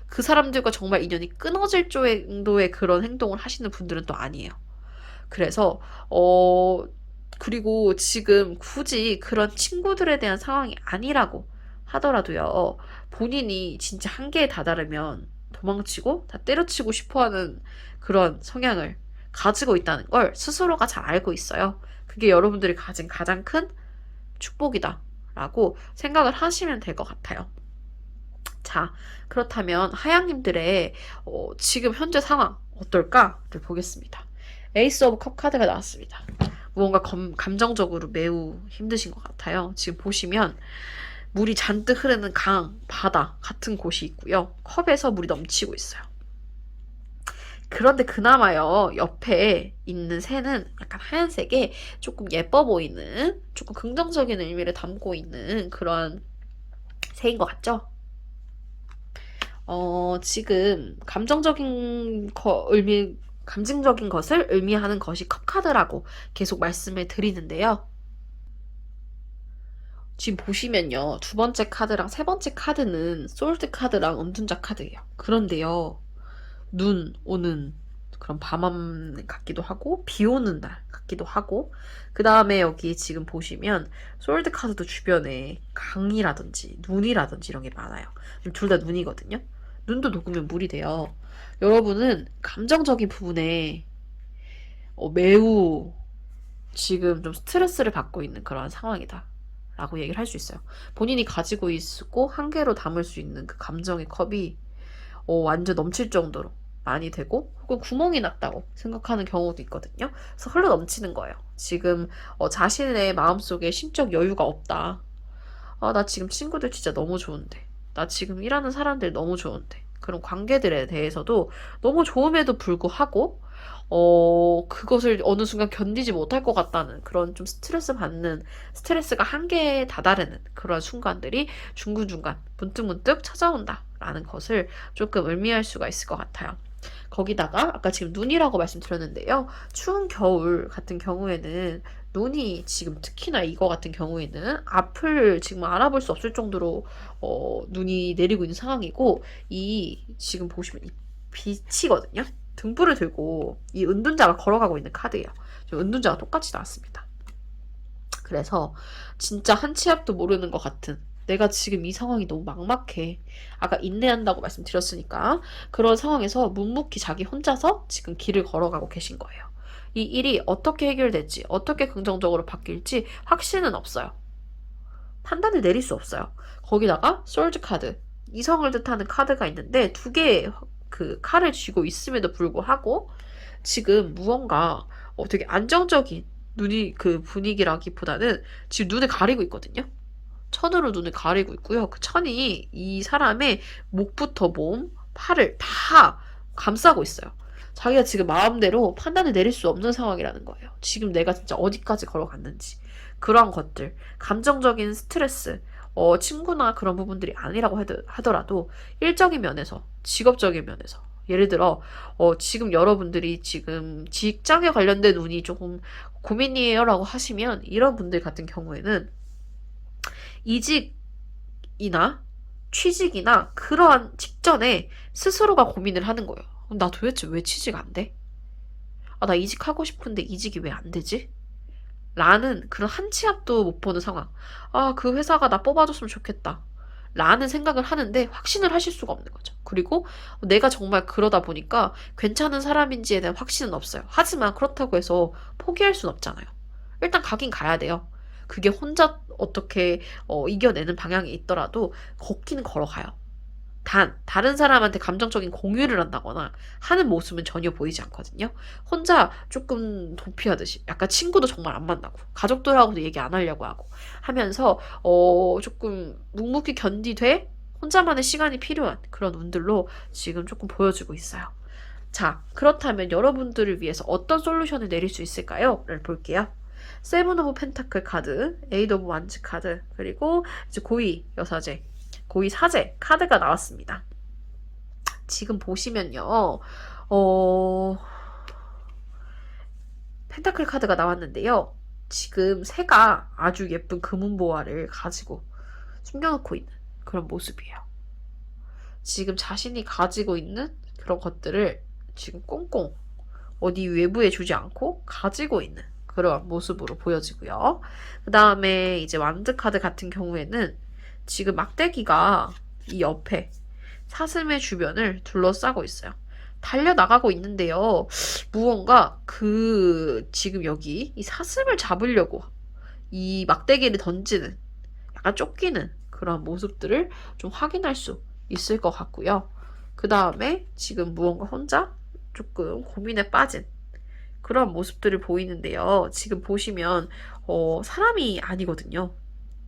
그 사람들과 정말 인연이 끊어질 정도의 그런 행동을 하시는 분들은 또 아니에요. 그래서 그리고 지금 굳이 그런 친구들에 대한 상황이 아니라고 하더라도요. 본인이 진짜 한계에 다다르면 도망치고 다 때려치고 싶어하는 그런 성향을 가지고 있다는 걸 스스로가 잘 알고 있어요. 그게 여러분들이 가진 가장 큰 축복이다 라고 생각을 하시면 될 것 같아요. 자, 그렇다면 하양님들의 지금 현재 상황 어떨까를 보겠습니다. 에이스 오브 컵 카드가 나왔습니다. 무언가 감정적으로 매우 힘드신 것 같아요. 지금 보시면 물이 잔뜩 흐르는 강, 바다 같은 곳이 있고요. 컵에서 물이 넘치고 있어요. 그런데 그나마요, 옆에 있는 새는 약간 하얀색에 조금 예뻐 보이는, 조금 긍정적인 의미를 담고 있는 그런 새인 것 같죠? 지금 감정적인 것을 의미하는 것이 컵카드라고 계속 말씀을 드리는데요. 지금 보시면요. 두 번째 카드랑 세 번째 카드는 솔드 카드랑 은둔자 카드예요. 그런데요. 눈 오는 그런 밤함 같기도 하고 비 오는 날 같기도 하고 그 다음에 여기 지금 보시면 솔드 카드도 주변에 강이라든지 눈이라든지 이런 게 많아요. 둘 다 눈이거든요. 눈도 녹으면 물이 돼요. 여러분은 감정적인 부분에 매우 지금 좀 스트레스를 받고 있는 그런 상황이다 라고 얘기를 할 수 있어요. 본인이 가지고 있고 한계로 담을 수 있는 그 감정의 컵이 완전 넘칠 정도로 많이 되고 혹은 구멍이 났다고 생각하는 경우도 있거든요. 그래서 흘러 넘치는 거예요. 지금 자신의 마음속에 심적 여유가 없다. 나 지금 친구들 진짜 너무 좋은데. 나 지금 일하는 사람들 너무 좋은데. 그런 관계들에 대해서도 너무 좋음에도 불구하고 그것을 어느 순간 견디지 못할 것 같다는 그런 좀 스트레스 받는, 스트레스가 한계에 다다르는 그런 순간들이 중간중간 문득문득 찾아온다라는 것을 조금 의미할 수가 있을 것 같아요. 거기다가 아까 지금 눈이라고 말씀드렸는데요. 추운 겨울 같은 경우에는 눈이 지금 특히나 이거 같은 경우에는 앞을 지금 알아볼 수 없을 정도로 눈이 내리고 있는 상황이고 이 지금 보시면 이 빛이거든요. 등불을 들고 이 은둔자가 걸어가고 있는 카드예요. 은둔자가 똑같이 나왔습니다. 그래서 진짜 한 치 앞도 모르는 것 같은 내가 지금 이 상황이 너무 막막해. 아까 인내한다고 말씀드렸으니까 그런 상황에서 묵묵히 자기 혼자서 지금 길을 걸어가고 계신 거예요. 이 일이 어떻게 해결될지 어떻게 긍정적으로 바뀔지 확신은 없어요. 판단을 내릴 수 없어요. 거기다가 솔즈 카드, 이성을 뜻하는 카드가 있는데 두 개의 그 칼을 쥐고 있음에도 불구하고 지금 무언가 되게 안정적인 눈이 그 분위기라기보다는 지금 눈을 가리고 있거든요. 천으로 눈을 가리고 있고요. 그 천이 이 사람의 목부터 몸, 팔을 다 감싸고 있어요. 자기가 지금 마음대로 판단을 내릴 수 없는 상황이라는 거예요. 지금 내가 진짜 어디까지 걸어갔는지. 그런 것들, 감정적인 스트레스, 친구나 그런 부분들이 아니라고 하더라도 일적인 면에서, 직업적인 면에서 예를 들어 지금 여러분들이 지금 직장에 관련된 운이 조금 고민이에요 라고 하시면 이런 분들 같은 경우에는 이직이나 취직이나 그러한 직전에 스스로가 고민을 하는 거예요. 나 도대체 왜 취직 안 돼? 나 이직하고 싶은데 이직이 왜 안 되지? 라는 그런 한 치 앞도 못 보는 상황. 그 회사가 나 뽑아줬으면 좋겠다. 라는 생각을 하는데 확신을 하실 수가 없는 거죠. 그리고 내가 정말 그러다 보니까 괜찮은 사람인지에 대한 확신은 없어요. 하지만 그렇다고 해서 포기할 순 없잖아요. 일단 가긴 가야 돼요. 그게 혼자 어떻게 이겨내는 방향이 있더라도 걷기는 걸어가요. 다른 사람한테 감정적인 공유를 한다거나 하는 모습은 전혀 보이지 않거든요. 혼자 조금 도피하듯이 약간 친구도 정말 안 만나고 가족들하고도 얘기 안 하려고 하고 하면서 조금 묵묵히 견디되 혼자만의 시간이 필요한 그런 운들로 지금 조금 보여주고 있어요. 자, 그렇다면 여러분들을 위해서 어떤 솔루션을 내릴 수 있을까요? 를 볼게요. 세븐 오브 펜타클 카드, 에이드 오브 완즈 카드, 그리고 이제 고위 여사제, 고위 사제 카드가 나왔습니다. 지금 보시면요. 펜타클 카드가 나왔는데요. 지금 새가 아주 예쁜 금은보화를 가지고 숨겨놓고 있는 그런 모습이에요. 지금 자신이 가지고 있는 그런 것들을 지금 꽁꽁 어디 외부에 주지 않고 가지고 있는 그런 모습으로 보여지고요. 그 다음에 이제 완드 카드 같은 경우에는 지금 막대기가 이 옆에 사슴의 주변을 둘러싸고 있어요. 달려나가고 있는데요. 무언가 지금 여기 이 사슴을 잡으려고 이 막대기를 던지는 약간 쫓기는 그런 모습들을 좀 확인할 수 있을 것 같고요. 그 다음에 지금 무언가 혼자 조금 고민에 빠진 그런 모습들을 보이는데요. 지금 보시면 사람이 아니거든요.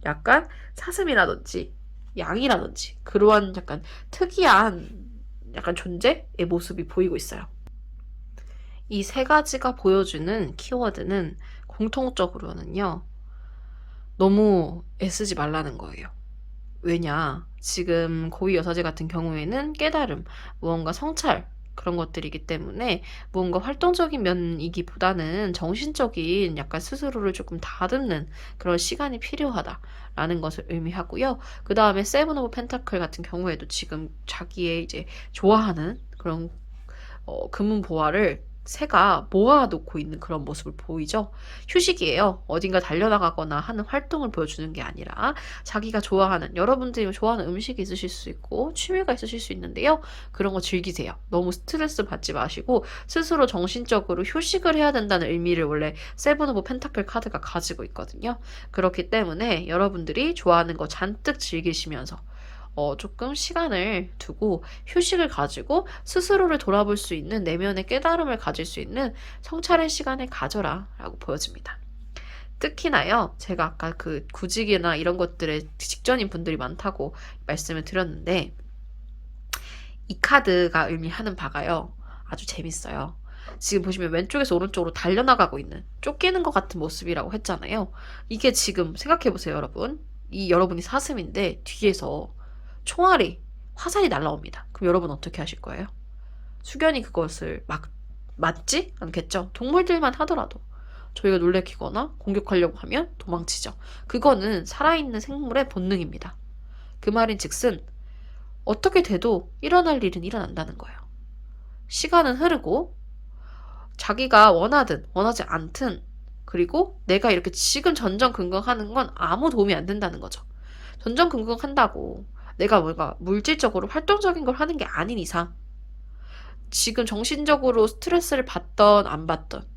약간 사슴이라든지 양이라든지 그러한 약간 특이한 약간 존재의 모습이 보이고 있어요. 이 세 가지가 보여주는 키워드는 공통적으로는요. 너무 애쓰지 말라는 거예요. 왜냐? 지금 고위 여사제 같은 경우에는 깨달음, 무언가 성찰 그런 것들이기 때문에 무언가 활동적인 면이기보다는 정신적인 약간 스스로를 조금 다듬는 그런 시간이 필요하다라는 것을 의미하고요. 그 다음에 세븐 오브 펜타클 같은 경우에도 지금 자기의 이제 좋아하는 그런 금은 보화를 새가 모아놓고 있는 그런 모습을 보이죠? 휴식이에요. 어딘가 달려나가거나 하는 활동을 보여주는 게 아니라 자기가 좋아하는, 여러분들이 좋아하는 음식이 있으실 수 있고 취미가 있으실 수 있는데요. 그런 거 즐기세요. 너무 스트레스 받지 마시고 스스로 정신적으로 휴식을 해야 된다는 의미를 원래 세븐 오브 펜타클 카드가 가지고 있거든요. 그렇기 때문에 여러분들이 좋아하는 거 잔뜩 즐기시면서 조금 시간을 두고 휴식을 가지고 스스로를 돌아볼 수 있는 내면의 깨달음을 가질 수 있는 성찰의 시간을 가져라 라고 보여집니다. 특히나요, 제가 아까 그 구직이나 이런 것들에 직전인 분들이 많다고 말씀을 드렸는데, 이 카드가 의미하는 바가요, 아주 재밌어요. 지금 보시면 왼쪽에서 오른쪽으로 달려나가고 있는, 쫓기는 것 같은 모습이라고 했잖아요. 이게 지금 생각해보세요, 여러분. 이 여러분이 사슴인데 뒤에서 총알이, 화살이 날라옵니다. 그럼 여러분 어떻게 하실 거예요? 숙연히 그것을 맞지 않겠죠? 동물들만 하더라도 저희가 놀래키거나 공격하려고 하면 도망치죠. 그거는 살아있는 생물의 본능입니다. 그 말인즉슨 어떻게 돼도 일어날 일은 일어난다는 거예요. 시간은 흐르고 자기가 원하든 원하지 않든, 그리고 내가 이렇게 지금 전전긍긍하는 건 아무 도움이 안 된다는 거죠. 전전긍긍한다고 내가 뭔가 물질적으로 활동적인 걸 하는 게 아닌 이상 지금 정신적으로 스트레스를 받던 안 받던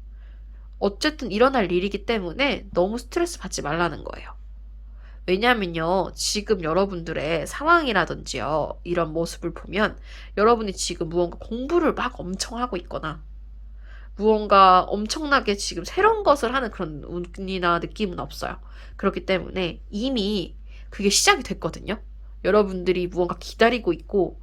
어쨌든 일어날 일이기 때문에 너무 스트레스 받지 말라는 거예요. 왜냐면요, 지금 여러분들의 상황이라든지요, 이런 모습을 보면 여러분이 지금 무언가 공부를 막 엄청 하고 있거나 무언가 엄청나게 지금 새로운 것을 하는 그런 운이나 느낌은 없어요. 그렇기 때문에 이미 그게 시작이 됐거든요. 여러분들이 무언가 기다리고 있고,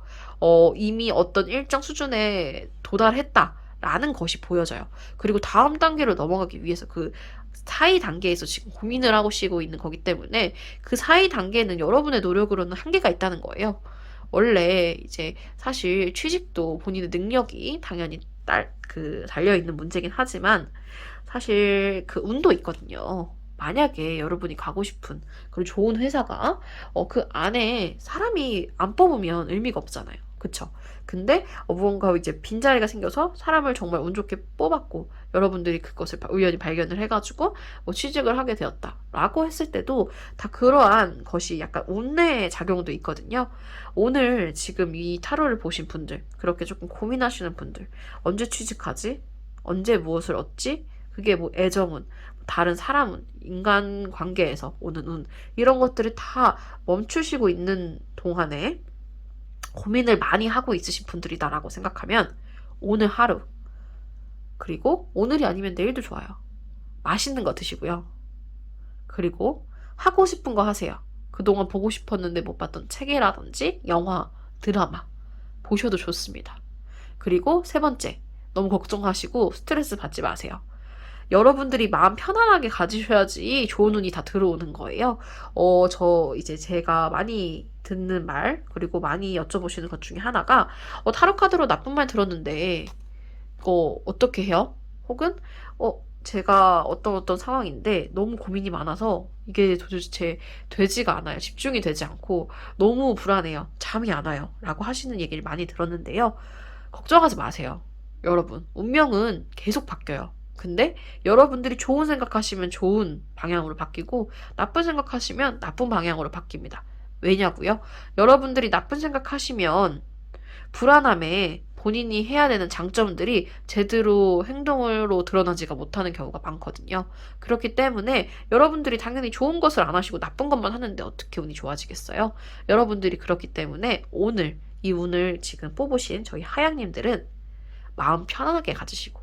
이미 어떤 일정 수준에 도달했다라는 것이 보여져요. 그리고 다음 단계로 넘어가기 위해서 그 사이 단계에서 지금 고민을 하고 쉬고 있는 거기 때문에 그 사이 단계는 여러분의 노력으로는 한계가 있다는 거예요. 원래 이제 사실 취직도 본인의 능력이 당연히 달려있는 문제긴 하지만 사실 그 운도 있거든요. 만약에 여러분이 가고 싶은 그런 좋은 회사가 그 안에 사람이 안 뽑으면 의미가 없잖아요. 그쵸? 근데 무언가 이제 빈자리가 생겨서 사람을 정말 운 좋게 뽑았고 여러분들이 그것을 우연히 발견을 해가지고 취직을 하게 되었다라고 했을 때도 다 그러한 것이 약간 운의 작용도 있거든요. 오늘 지금 이 타로를 보신 분들, 그렇게 조금 고민하시는 분들, 언제 취직하지? 언제 무엇을 얻지? 그게 뭐 애정운, 다른 사람운, 인간 관계에서 오는 운, 이런 것들을 다 멈추시고 있는 동안에 고민을 많이 하고 있으신 분들이다라고 생각하면 오늘 하루, 그리고 오늘이 아니면 내일도 좋아요. 맛있는 거 드시고요. 그리고 하고 싶은 거 하세요. 그동안 보고 싶었는데 못 봤던 책이라든지 영화, 드라마 보셔도 좋습니다. 그리고 세 번째, 너무 걱정하시고 스트레스 받지 마세요. 여러분들이 마음 편안하게 가지셔야지 좋은 운이 다 들어오는 거예요. 이제 제가 많이 듣는 말, 그리고 많이 여쭤보시는 것 중에 하나가, 타로 카드로 나쁜 말 들었는데, 이거 어떻게 해요? 혹은, 제가 어떤 상황인데 너무 고민이 많아서 이게 도대체 되지가 않아요. 집중이 되지 않고 너무 불안해요. 잠이 안 와요. 라고 하시는 얘기를 많이 들었는데요. 걱정하지 마세요. 여러분, 운명은 계속 바뀌어요. 근데 여러분들이 좋은 생각하시면 좋은 방향으로 바뀌고 나쁜 생각하시면 나쁜 방향으로 바뀝니다. 왜냐고요? 여러분들이 나쁜 생각하시면 불안함에 본인이 해야 되는 장점들이 제대로 행동으로 드러나지가 못하는 경우가 많거든요. 그렇기 때문에 여러분들이 당연히 좋은 것을 안 하시고 나쁜 것만 하는데 어떻게 운이 좋아지겠어요? 여러분들이 그렇기 때문에 오늘 이 운을 지금 뽑으신 저희 하양님들은 마음 편안하게 가지시고,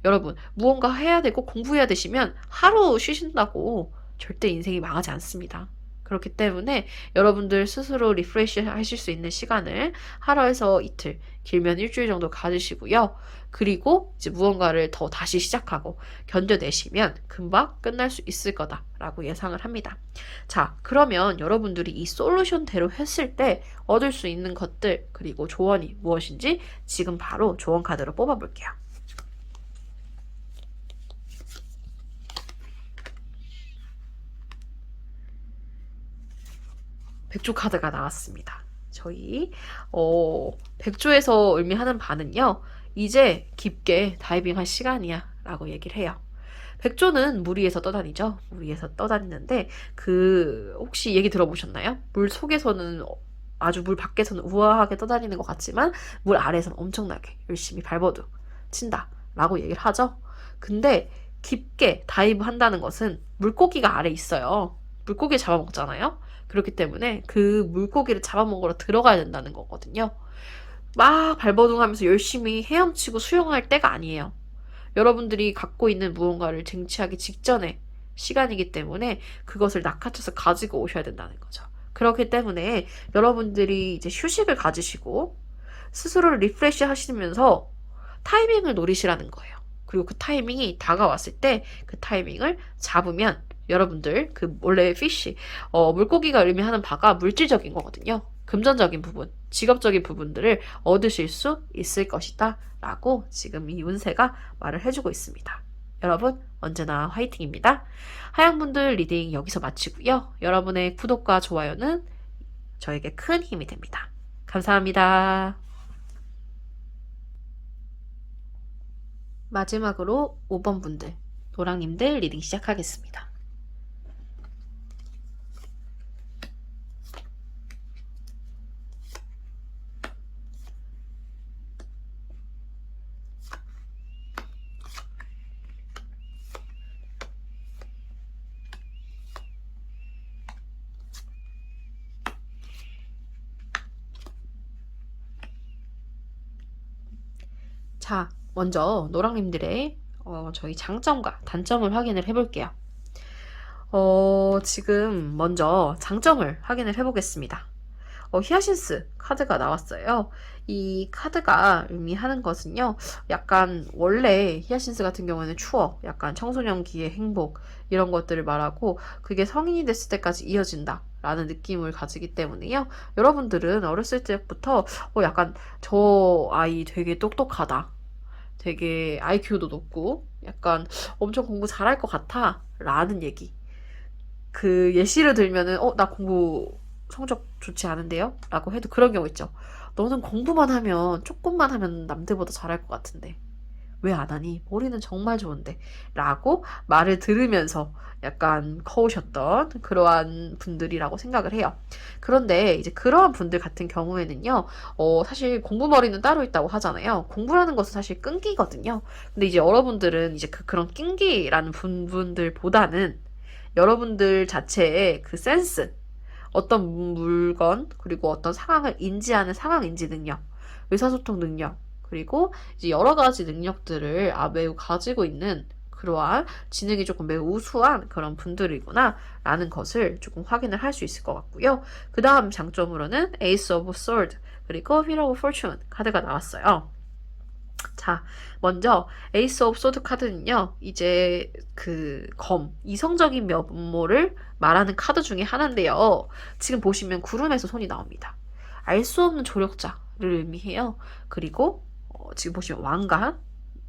여러분 무언가 해야 되고 공부해야 되시면 하루 쉬신다고 절대 인생이 망하지 않습니다. 그렇기 때문에 여러분들 스스로 리프레시 하실 수 있는 시간을 하루에서 이틀, 길면 일주일 정도 가지시고요. 그리고 이제 무언가를 더 다시 시작하고 견뎌내시면 금방 끝날 수 있을 거다라고 예상을 합니다. 자, 그러면 여러분들이 이 솔루션대로 했을 때 얻을 수 있는 것들, 그리고 조언이 무엇인지 지금 바로 조언 카드로 뽑아볼게요. 백조 카드가 나왔습니다. 저희 백조에서 의미하는 바는요, 이제 깊게 다이빙할 시간이야 라고 얘기를 해요. 백조는 물 위에서 떠다니죠. 물 위에서 떠다니는데 혹시 얘기 들어보셨나요? 물 속에서는 아주 물 밖에서는 우아하게 떠다니는 것 같지만 물 아래에서는 엄청나게 열심히 발버둥 친다 라고 얘기를 하죠. 근데 깊게 다이브 한다는 것은 물고기가 아래 있어요. 물고기 잡아먹잖아요. 그렇기 때문에 그 물고기를 잡아먹으러 들어가야 된다는 거거든요. 막 발버둥하면서 열심히 헤엄치고 수영할 때가 아니에요. 여러분들이 갖고 있는 무언가를 쟁취하기 직전의 시간이기 때문에 그것을 낚아채서 가지고 오셔야 된다는 거죠. 그렇기 때문에 여러분들이 이제 휴식을 가지시고 스스로를 리프레시 하시면서 타이밍을 노리시라는 거예요. 그리고 그 타이밍이 다가왔을 때 그 타이밍을 잡으면 여러분들 원래 피쉬 물고기가 의미하는 바가 물질적인 거거든요. 금전적인 부분, 직업적인 부분들을 얻으실 수 있을 것이다 라고 지금 이 운세가 말을 해주고 있습니다. 여러분 언제나 화이팅입니다. 하양분들 리딩 여기서 마치고요. 여러분의 구독과 좋아요는 저에게 큰 힘이 됩니다. 감사합니다. 마지막으로 5번 분들, 노랑님들 리딩 시작하겠습니다. 자, 먼저 노랑님들의 저희 장점과 단점을 확인을 해볼게요. 지금 먼저 장점을 확인을 해보겠습니다. 히아신스 카드가 나왔어요. 이 카드가 의미하는 것은요, 약간 원래 히아신스 같은 경우에는 추억, 약간 청소년기의 행복 이런 것들을 말하고 그게 성인이 됐을 때까지 이어진다 라는 느낌을 가지기 때문에요. 여러분들은 어렸을 때부터 약간 저 아이 되게 똑똑하다, 되게 IQ도 높고 약간 엄청 공부 잘할 것 같아 라는 얘기, 예시를 들면은 나 공부 성적 좋지 않은데요? 라고 해도 그런 경우 있죠. 너는 공부만 하면, 조금만 하면 남들보다 잘할 것 같은데 왜 안 하니? 머리는 정말 좋은데 라고 말을 들으면서 약간 커오셨던 그러한 분들이라고 생각을 해요. 그런데 이제 그러한 분들 같은 경우에는요, 사실 공부머리는 따로 있다고 하잖아요. 공부라는 것은 사실 끈기거든요. 근데 이제 여러분들은 이제 그런 끈기라는 분들보다는 여러분들 자체의 그 센스, 어떤 물건, 그리고 어떤 상황을 인지하는 상황 인지 능력, 의사소통 능력, 그리고 이제 여러 가지 능력들을 매우 가지고 있는 그러한 지능이 조금 매우 우수한 그런 분들이구나 라는 것을 조금 확인을 할 수 있을 것 같고요. 그 다음 장점으로는 Ace of Sword 그리고 Wheel of Fortune 카드가 나왔어요. 자, 먼저 에이스 오브 소드 카드는요, 이제 이성적인 면모를 말하는 카드 중에 하나인데요. 지금 보시면 구름에서 손이 나옵니다. 알 수 없는 조력자를 의미해요. 그리고 지금 보시면 왕관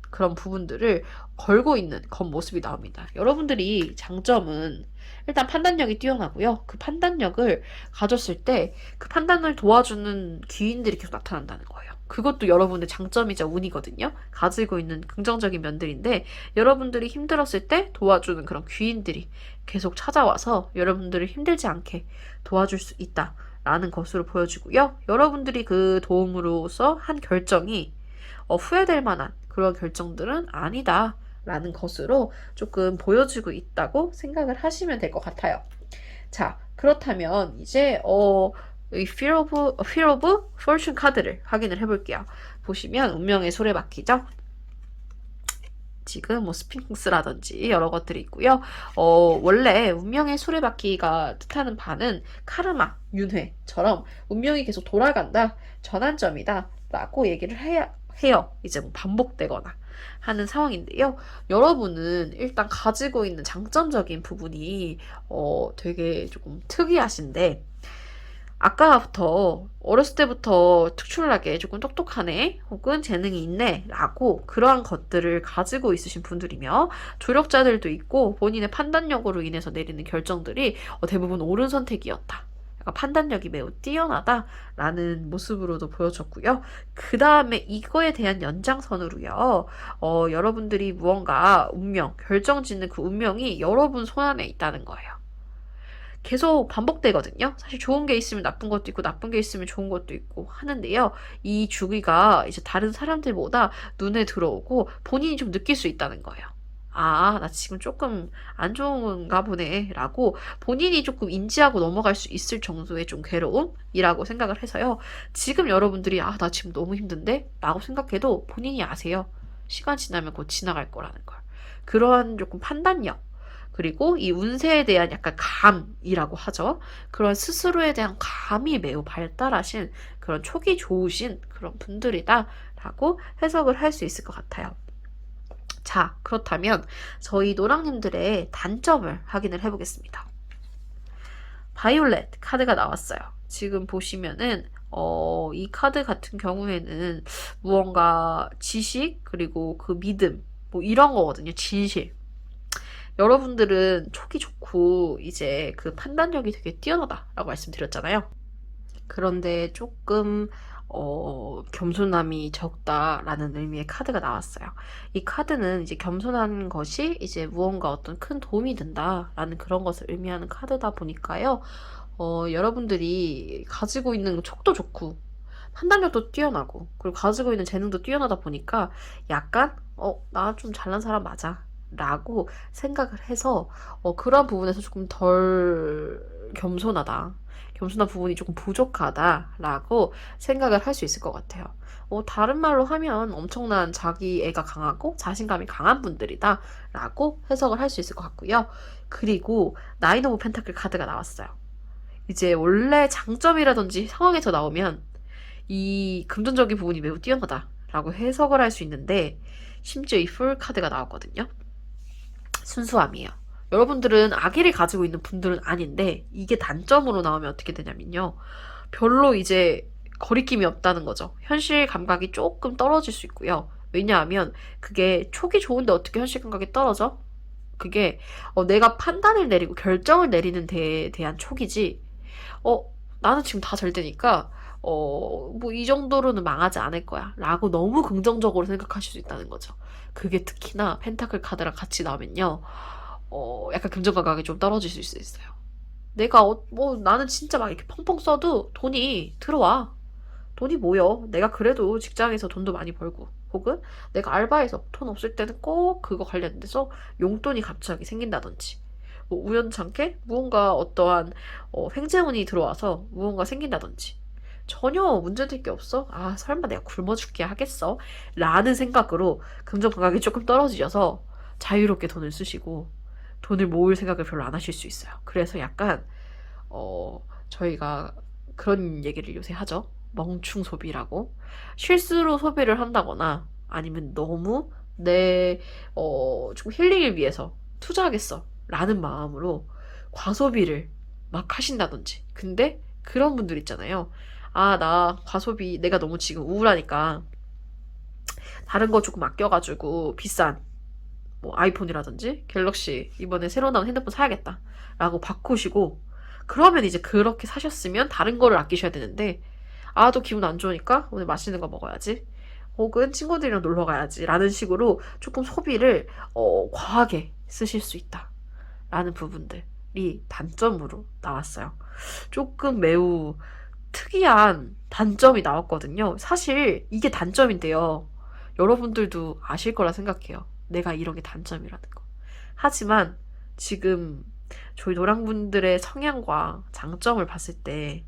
그런 부분들을 걸고 있는 겉모습이 나옵니다. 여러분들이 장점은 일단 판단력이 뛰어나고요. 그 판단력을 가졌을 때 그 판단을 도와주는 귀인들이 계속 나타난다는 거예요. 그것도 여러분의 장점이자 운이거든요. 가지고 있는 긍정적인 면들인데 여러분들이 힘들었을 때 도와주는 그런 귀인들이 계속 찾아와서 여러분들을 힘들지 않게 도와줄 수 있다라는 것으로 보여지고요. 여러분들이 그 도움으로써 한 결정이 후회될 만한 그런 결정들은 아니다 라는 것으로 조금 보여주고 있다고 생각을 하시면 될 것 같아요. 자, 그렇다면 이제 이 Fear of Fortune 카드를 확인을 해볼게요. 보시면 운명의 수레바퀴죠. 지금 스핑크스라든지 여러 것들이 있고요. 원래 운명의 수레바퀴가 뜻하는 바는 카르마, 윤회처럼 운명이 계속 돌아간다, 전환점이다 라고 얘기를 해요. 이제 반복되거나 하는 상황인데요. 여러분은 일단 가지고 있는 장점적인 부분이 되게 조금 특이하신데, 아까부터 어렸을 때부터 특출나게 조금 똑똑하네 혹은 재능이 있네 라고 그러한 것들을 가지고 있으신 분들이며, 조력자들도 있고 본인의 판단력으로 인해서 내리는 결정들이 대부분 옳은 선택이었다, 약간 판단력이 매우 뛰어나다라는 모습으로도 보여줬고요. 그 다음에 이거에 대한 연장선으로요. 여러분들이 무언가 운명, 결정짓는 그 운명이 여러분 손안에 있다는 거예요. 계속 반복되거든요. 사실 좋은 게 있으면 나쁜 것도 있고 나쁜 게 있으면 좋은 것도 있고 하는데요. 이 주기가 이제 다른 사람들보다 눈에 들어오고 본인이 좀 느낄 수 있다는 거예요. 아, 나 지금 조금 안 좋은가 보네 라고 본인이 조금 인지하고 넘어갈 수 있을 정도의 좀 괴로움이라고 생각을 해서요. 지금 여러분들이 아, 나 지금 너무 힘든데? 라고 생각해도 본인이 아세요. 시간 지나면 곧 지나갈 거라는 걸. 그러한 조금 판단력, 그리고 이 운세에 대한 약간 감이라고 하죠. 그런 스스로에 대한 감이 매우 발달하신 그런 촉이 좋으신 그런 분들이다라고 해석을 할 수 있을 것 같아요. 자, 그렇다면 저희 노랑님들의 단점을 확인을 해보겠습니다. 바이올렛 카드가 나왔어요. 지금 보시면은 이 카드 같은 경우에는 무언가 지식 그리고 그 믿음 뭐 이런 거거든요. 진실. 여러분들은 촉이 좋고 이제 그 판단력이 되게 뛰어나다라고 말씀드렸잖아요. 그런데 조금 겸손함이 적다라는 의미의 카드가 나왔어요. 이 카드는 이제 겸손한 것이 이제 무언가 어떤 큰 도움이 된다라는 그런 것을 의미하는 카드다 보니까요. 여러분들이 가지고 있는 촉도 좋고 판단력도 뛰어나고 그리고 가지고 있는 재능도 뛰어나다 보니까 약간 나 좀 잘난 사람 맞아 라고 생각을 해서 그런 부분에서 조금 덜 겸손하다. 겸손한 부분이 조금 부족하다라고 생각을 할 수 있을 것 같아요. 다른 말로 하면 엄청난 자기애가 강하고 자신감이 강한 분들이다 라고 해석을 할 수 있을 것 같고요. 그리고 나인 오브 펜타클 카드가 나왔어요. 이제 원래 장점이라든지 상황에서 나오면 이 금전적인 부분이 매우 뛰어나다 라고 해석을 할 수 있는데 심지어 이 풀 카드가 나왔거든요. 순수함이에요. 여러분들은 아기를 가지고 있는 분들은 아닌데 이게 단점으로 나오면 어떻게 되냐면요. 별로 이제 거리낌이 없다는 거죠. 현실 감각이 조금 떨어질 수 있고요. 왜냐하면 그게 촉이 좋은데 어떻게 현실 감각이 떨어져? 그게 내가 판단을 내리고 결정을 내리는 데에 대한 촉이지 나는 지금 다 잘 되니까 뭐 이 정도로는 망하지 않을 거야 라고 너무 긍정적으로 생각하실 수 있다는 거죠. 그게 특히나 펜타클 카드랑 같이 나오면요 약간 금전 감각이 좀 떨어질 수 있어요. 내가 뭐 나는 진짜 막 이렇게 펑펑 써도 돈이 들어와. 돈이 모여. 내가 그래도 직장에서 돈도 많이 벌고 혹은 내가 알바해서 돈 없을 때는 꼭 그거 관련돼서 용돈이 갑자기 생긴다든지 뭐 우연찮게 무언가 어떠한 횡재운이 들어와서 무언가 생긴다든지 전혀 문제될 게 없어? 아, 설마 내가 굶어 죽게 하겠어? 라는 생각으로 금전 감각이 조금 떨어지셔서 자유롭게 돈을 쓰시고 돈을 모을 생각을 별로 안 하실 수 있어요. 그래서 약간 저희가 그런 얘기를 요새 하죠. 멍충 소비라고. 실수로 소비를 한다거나 아니면 너무 좀 힐링을 위해서 투자하겠어 라는 마음으로 과소비를 막 하신다든지. 근데 그런 분들 있잖아요. 아, 나 과소비, 내가 너무 지금 우울하니까 다른 거 조금 아껴가지고 비싼 뭐 아이폰이라든지 갤럭시 이번에 새로 나온 핸드폰 사야겠다 라고 바꾸시고 그러면 이제 그렇게 사셨으면 다른 거를 아끼셔야 되는데 아, 또 기분 안 좋으니까 오늘 맛있는 거 먹어야지 혹은 친구들이랑 놀러 가야지 라는 식으로 조금 소비를 과하게 쓰실 수 있다 라는 부분들이 단점으로 나왔어요. 조금 매우 특이한 단점이 나왔거든요. 사실 이게 단점인데요. 여러분들도 아실 거라 생각해요. 내가 이런 게 단점이라는 거. 하지만 지금 저희 노랑분들의 성향과 장점을 봤을 때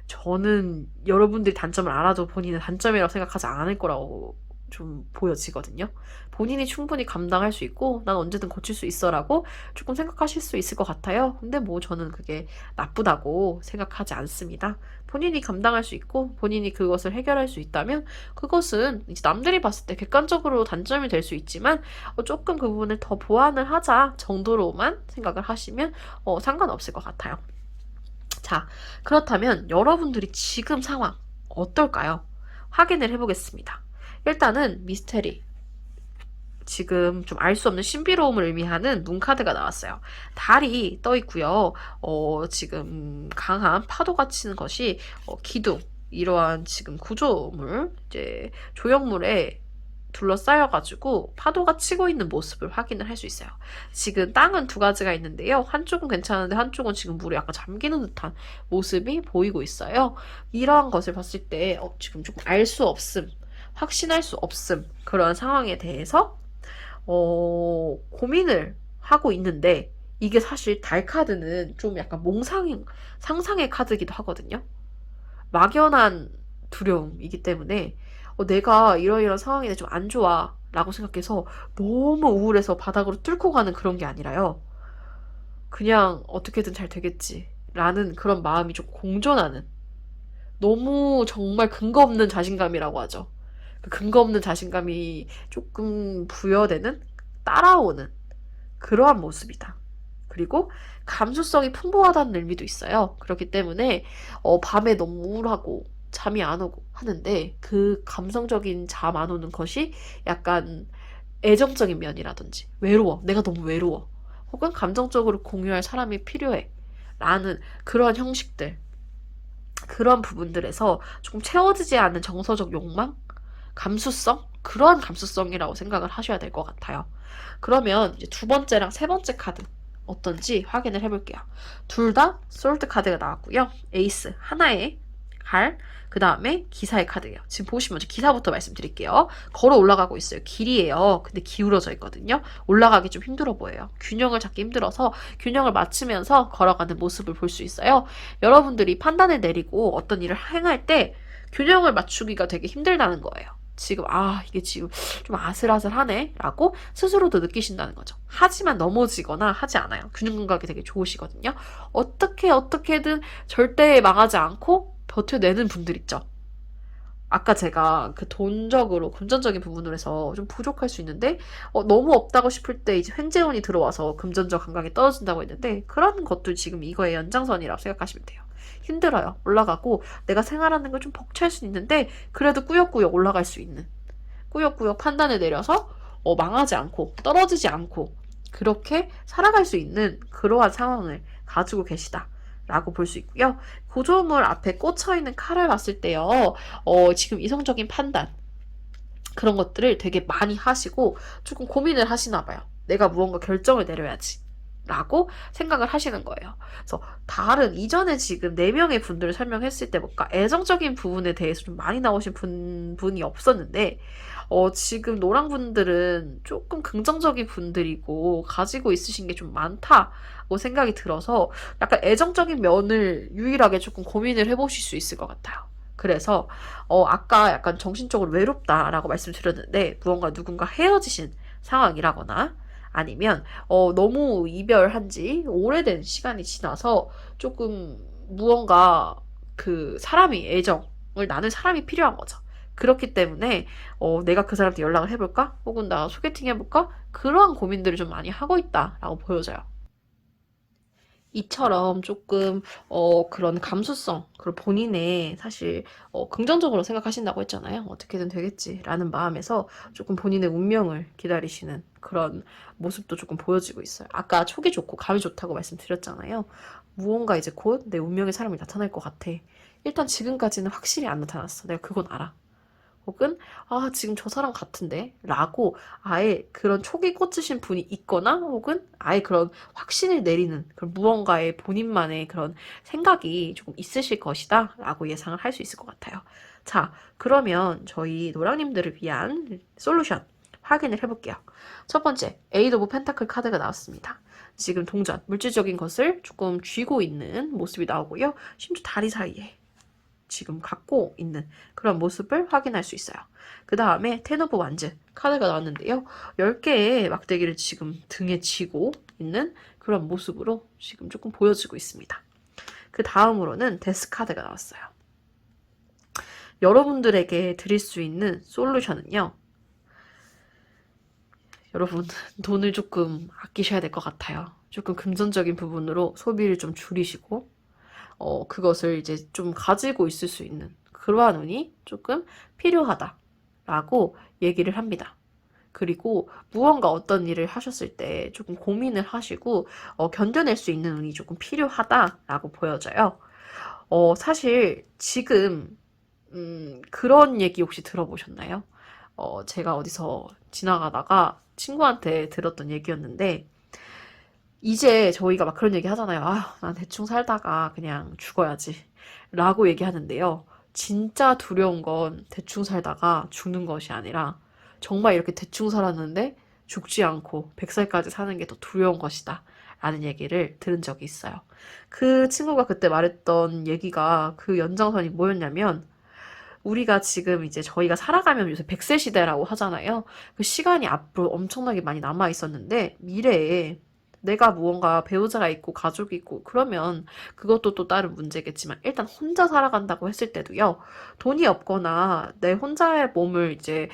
저는 여러분들이 단점을 알아도 본인은 단점이라고 생각하지 않을 거라고 좀 보여지거든요. 본인이 충분히 감당할 수 있고 난 언제든 고칠 수 있어라고 조금 생각하실 수 있을 것 같아요. 근데 뭐 저는 그게 나쁘다고 생각하지 않습니다. 본인이 감당할 수 있고 본인이 그것을 해결할 수 있다면 그것은 이제 남들이 봤을 때 객관적으로 단점이 될 수 있지만 조금 그 부분을 더 보완을 하자 정도로만 생각을 하시면 상관없을 것 같아요. 자, 그렇다면 여러분들이 지금 상황 어떨까요? 확인을 해보겠습니다. 일단은 미스테리 지금 좀 알 수 없는 신비로움을 의미하는 문 카드가 나왔어요. 달이 떠 있고요. 지금 강한 파도가 치는 것이 기둥, 이러한 지금 구조물, 이제 조형물에 둘러싸여가지고 파도가 치고 있는 모습을 확인을 할 수 있어요. 지금 땅은 두 가지가 있는데요. 한쪽은 괜찮은데 한쪽은 지금 물에 약간 잠기는 듯한 모습이 보이고 있어요. 이러한 것을 봤을 때 지금 조금 알 수 없음, 확신할 수 없음, 그런 상황에 대해서 고민을 하고 있는데, 이게 사실 달 카드는 좀 약간 상상의 카드이기도 하거든요. 막연한 두려움이기 때문에 내가 이러이러한 상황이 좀 안 좋아 라고 생각해서 너무 우울해서 바닥으로 뚫고 가는 그런 게 아니라요. 그냥 어떻게든 잘 되겠지 라는 그런 마음이 좀 공존하는, 너무 정말 근거 없는 자신감이라고 하죠. 그 근거 없는 자신감이 조금 부여되는, 따라오는 그러한 모습이다. 그리고 감수성이 풍부하다는 의미도 있어요. 그렇기 때문에 밤에 너무 우울하고 잠이 안 오고 하는데, 그 감성적인 잠 안 오는 것이 약간 애정적인 면이라든지 외로워, 내가 너무 외로워, 혹은 감정적으로 공유할 사람이 필요해 라는 그런 형식들, 그런 부분들에서 조금 채워지지 않은 정서적 욕망, 감수성, 그러한 감수성이라고 생각을 하셔야 될 것 같아요. 그러면 이제 두 번째랑 세 번째 카드 어떤지 확인을 해볼게요. 둘 다 솔드 카드가 나왔고요. 에이스 하나에 갈, 그 다음에 기사의 카드예요. 지금 보시면 기사부터 말씀드릴게요. 걸어 올라가고 있어요. 길이에요. 근데 기울어져 있거든요. 올라가기 좀 힘들어 보여요. 균형을 잡기 힘들어서 균형을 맞추면서 걸어가는 모습을 볼 수 있어요. 여러분들이 판단을 내리고 어떤 일을 행할 때 균형을 맞추기가 되게 힘들다는 거예요. 지금 이게 지금 좀 아슬아슬하네 라고 스스로도 느끼신다는 거죠. 하지만 넘어지거나 하지 않아요. 균형 감각이 되게 좋으시거든요. 어떻게든 절대 망하지 않고 버텨내는 분들 있죠. 아까 제가 그 돈적으로, 금전적인 부분으로 해서 좀 부족할 수 있는데 너무 없다고 싶을 때 이제 횡재운이 들어와서 금전적 감각이 떨어진다고 했는데, 그런 것도 지금 이거의 연장선이라고 생각하시면 돼요. 힘들어요. 올라가고 내가 생활하는 걸 좀 벅찰 수 있는데 그래도 꾸역꾸역 올라갈 수 있는, 꾸역꾸역 판단을 내려서 망하지 않고 떨어지지 않고 그렇게 살아갈 수 있는 그러한 상황을 가지고 계시다 라고 볼 수 있고요. 구조물 앞에 꽂혀있는 칼을 봤을 때요, 지금 이성적인 판단, 그런 것들을 되게 많이 하시고 조금 고민을 하시나 봐요. 내가 무언가 결정을 내려야지 라고 생각을 하시는 거예요. 그래서 다른 이전에 지금 4명의 분들을 설명했을 때 뭔가 애정적인 부분에 대해서 좀 많이 나오신 분이 없었는데, 지금 노랑 분들은 조금 긍정적인 분들이고 가지고 있으신 게 좀 많다고 생각이 들어서 약간 애정적인 면을 유일하게 조금 고민을 해보실 수 있을 것 같아요. 그래서 아까 약간 정신적으로 외롭다라고 말씀드렸는데, 무언가 누군가 헤어지신 상황이라거나 아니면 너무 이별한 지 오래된 시간이 지나서 조금 무언가 그 사람이 애정을 나눌 사람이 필요한 거죠. 그렇기 때문에 내가 그 사람한테 연락을 해볼까? 혹은 나 소개팅 해볼까? 그러한 고민들을 좀 많이 하고 있다라고 보여져요. 이처럼 조금 그런 감수성, 그리고 본인의 사실 긍정적으로 생각하신다고 했잖아요. 어떻게든 되겠지라는 마음에서 조금 본인의 운명을 기다리시는 그런 모습도 조금 보여지고 있어요. 아까 촉이 좋고 감이 좋다고 말씀드렸잖아요. 무언가 이제 곧 내 운명의 사람이 나타날 것 같아. 일단 지금까지는 확실히 안 나타났어. 내가 그건 알아. 혹은 지금 저 사람 같은데 라고 아예 그런 촉이 꽂히신 분이 있거나, 혹은 아예 그런 확신을 내리는 그런 무언가의 본인만의 그런 생각이 조금 있으실 것이다 라고 예상을 할 수 있을 것 같아요. 자, 그러면 저희 노랑님들을 위한 솔루션 확인을 해볼게요. 첫 번째, 에이드 오브 펜타클 카드가 나왔습니다. 지금 동전, 물질적인 것을 조금 쥐고 있는 모습이 나오고요. 심지어 다리 사이에 지금 갖고 있는 그런 모습을 확인할 수 있어요. 그 다음에 텐 오브 완즈 카드가 나왔는데요. 10개의 막대기를 지금 등에 쥐고 있는 그런 모습으로 지금 조금 보여지고 있습니다. 그 다음으로는 데스 카드가 나왔어요. 여러분들에게 드릴 수 있는 솔루션은요, 여러분 돈을 조금 아끼셔야 될 것 같아요. 조금 금전적인 부분으로 소비를 좀 줄이시고 그것을 이제 좀 가지고 있을 수 있는 그러한 운이 조금 필요하다라고 얘기를 합니다. 그리고 무언가 어떤 일을 하셨을 때 조금 고민을 하시고 견뎌낼 수 있는 운이 조금 필요하다라고 보여져요. 사실 지금 그런 얘기 혹시 들어보셨나요? 제가 어디서 지나가다가 친구한테 들었던 얘기였는데 이제 저희가 막 그런 얘기 하잖아요. 아, 난 대충 살다가 그냥 죽어야지. 라고 얘기하는데요. 진짜 두려운 건 대충 살다가 죽는 것이 아니라 정말 이렇게 대충 살았는데 죽지 않고 100살까지 사는 게 더 두려운 것이다. 라는 얘기를 들은 적이 있어요. 그 친구가 그때 말했던 얘기가 그 연장선이 뭐였냐면 우리가 지금 이제 저희가 살아가면 요새 100세 시대라고 하잖아요. 그 시간이 앞으로 엄청나게 많이 남아 있었는데 미래에 내가 무언가 배우자가 있고 가족이 있고 그러면 그것도 또 다른 문제겠지만 일단 혼자 살아간다고 했을 때도요. 돈이 없거나 내 혼자의 몸을 이제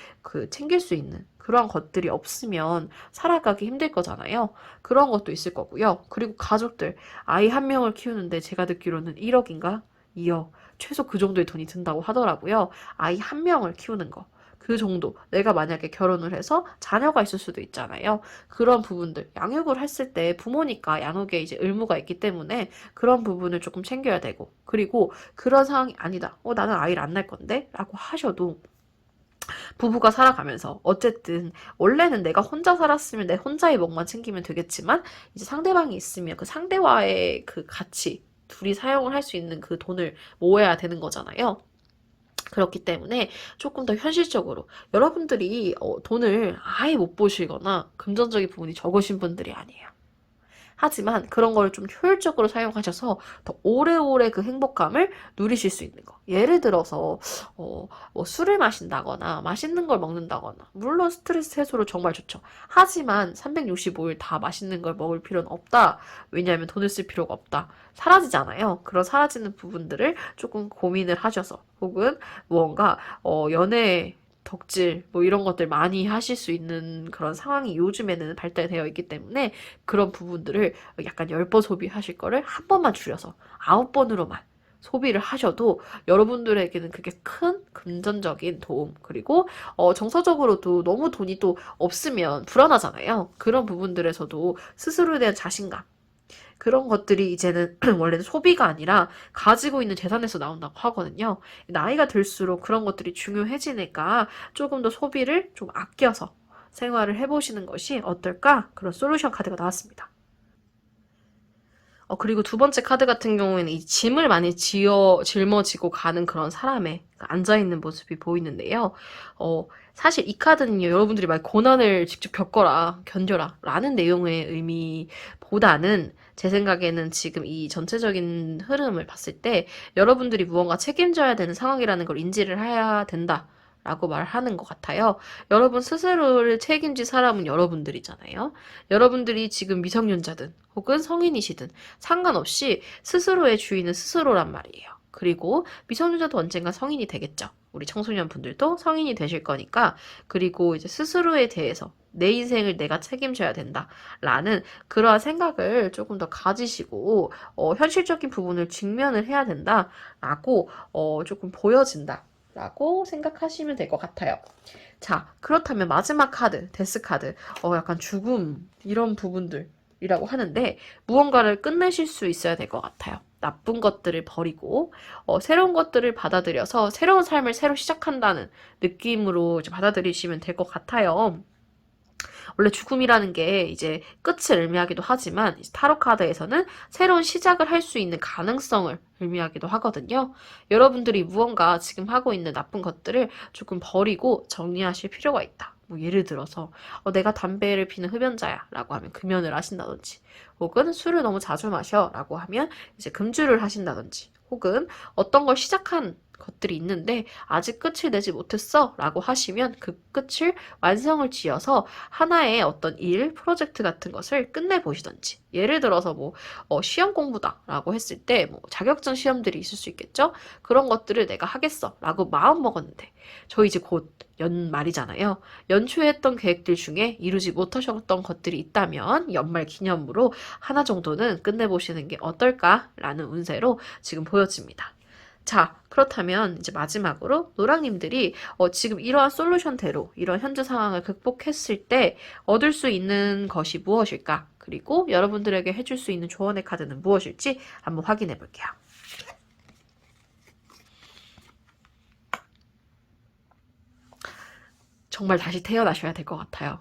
챙길 수 있는 그런 것들이 없으면 살아가기 힘들 거잖아요. 그런 것도 있을 거고요. 그리고 가족들 아이 한 명을 키우는데 제가 듣기로는 1억인가 2억 최소 그 정도의 돈이 든다고 하더라고요. 아이 한 명을 키우는 거. 그 정도. 내가 만약에 결혼을 해서 자녀가 있을 수도 있잖아요. 그런 부분들. 양육을 했을 때 부모니까 양육에 이제 의무가 있기 때문에 그런 부분을 조금 챙겨야 되고. 그리고 그런 상황이 아니다. 나는 아이를 안 낳을 건데? 라고 하셔도 부부가 살아가면서 어쨌든 원래는 내가 혼자 살았으면 내 혼자의 몫만 챙기면 되겠지만 이제 상대방이 있으면 그 상대와의 그 가치 둘이 사용을 할 수 있는 그 돈을 모아야 되는 거잖아요. 그렇기 때문에 조금 더 현실적으로 여러분들이 돈을 아예 못 보시거나 금전적인 부분이 적으신 분들이 아니에요. 하지만 그런 거를 좀 효율적으로 사용하셔서 더 오래오래 그 행복감을 누리실 수 있는 거. 예를 들어서 뭐 술을 마신다거나 맛있는 걸 먹는다거나 물론 스트레스 해소로 정말 좋죠. 하지만 365일 다 맛있는 걸 먹을 필요는 없다. 왜냐하면 돈을 쓸 필요가 없다. 사라지잖아요. 그런 사라지는 부분들을 조금 고민을 하셔서 혹은 무언가 연애 덕질 뭐 이런 것들 많이 하실 수 있는 그런 상황이 요즘에는 발달되어 있기 때문에 그런 부분들을 약간 10번 소비하실 거를 한 번만 줄여서 9번으로만 소비를 하셔도 여러분들에게는 그게 큰 금전적인 도움 그리고 정서적으로도 너무 돈이 또 없으면 불안하잖아요. 그런 부분들에서도 스스로에 대한 자신감 그런 것들이 이제는 원래는 소비가 아니라 가지고 있는 재산에서 나온다고 하거든요. 나이가 들수록 그런 것들이 중요해지니까 조금 더 소비를 좀 아껴서 생활을 해보시는 것이 어떨까? 그런 솔루션 카드가 나왔습니다. 그리고 두 번째 카드 같은 경우에는 이 짐을 많이 짊어지고 가는 그런 사람의 앉아있는 모습이 보이는데요. 사실 이 카드는요, 여러분들이 막 고난을 직접 겪어라, 견뎌라, 라는 내용의 의미보다는 제 생각에는 지금 이 전체적인 흐름을 봤을 때 여러분들이 무언가 책임져야 되는 상황이라는 걸 인지를 해야 된다. 라고 말하는 것 같아요. 여러분 스스로를 책임질 사람은 여러분들이잖아요. 여러분들이 지금 미성년자든 혹은 성인이시든 상관없이 스스로의 주인은 스스로란 말이에요. 그리고 미성년자도 언젠가 성인이 되겠죠. 우리 청소년 분들도 성인이 되실 거니까 그리고 이제 스스로에 대해서 내 인생을 내가 책임져야 된다라는 그러한 생각을 조금 더 가지시고 현실적인 부분을 직면을 해야 된다라고 조금 보여진다. 라고 생각하시면 될 것 같아요. 자, 그렇다면 마지막 카드, 데스 카드, 약간 죽음, 이런 부분들이라고 하는데, 무언가를 끝내실 수 있어야 될 것 같아요. 나쁜 것들을 버리고, 새로운 것들을 받아들여서 새로운 삶을 새로 시작한다는 느낌으로 이제 받아들이시면 될 것 같아요. 원래 죽음이라는 게 이제 끝을 의미하기도 하지만 타로 카드에서는 새로운 시작을 할 수 있는 가능성을 의미하기도 하거든요. 여러분들이 무언가 지금 하고 있는 나쁜 것들을 조금 버리고 정리하실 필요가 있다. 뭐 예를 들어서 내가 담배를 피는 흡연자야 라고 하면 금연을 하신다든지 혹은 술을 너무 자주 마셔 라고 하면 이제 금주를 하신다든지 혹은 어떤 걸 시작한 것들이 있는데 아직 끝을 내지 못했어 라고 하시면 그 끝을 완성을 지어서 하나의 어떤 일, 프로젝트 같은 것을 끝내보시던지 예를 들어서 뭐 시험 공부다 라고 했을 때 뭐 자격증 시험들이 있을 수 있겠죠? 그런 것들을 내가 하겠어 라고 마음 먹었는데 저 이제 곧 연말이잖아요. 연초에 했던 계획들 중에 이루지 못하셨던 것들이 있다면 연말 기념으로 하나 정도는 끝내보시는 게 어떨까라는 운세로 지금 보여집니다. 자, 그렇다면 이제 마지막으로 노랑님들이 지금 이러한 솔루션대로 이런 현재 상황을 극복했을 때 얻을 수 있는 것이 무엇일까? 그리고 여러분들에게 해줄 수 있는 조언의 카드는 무엇일지 한번 확인해 볼게요. 정말 다시 태어나셔야 될 것 같아요.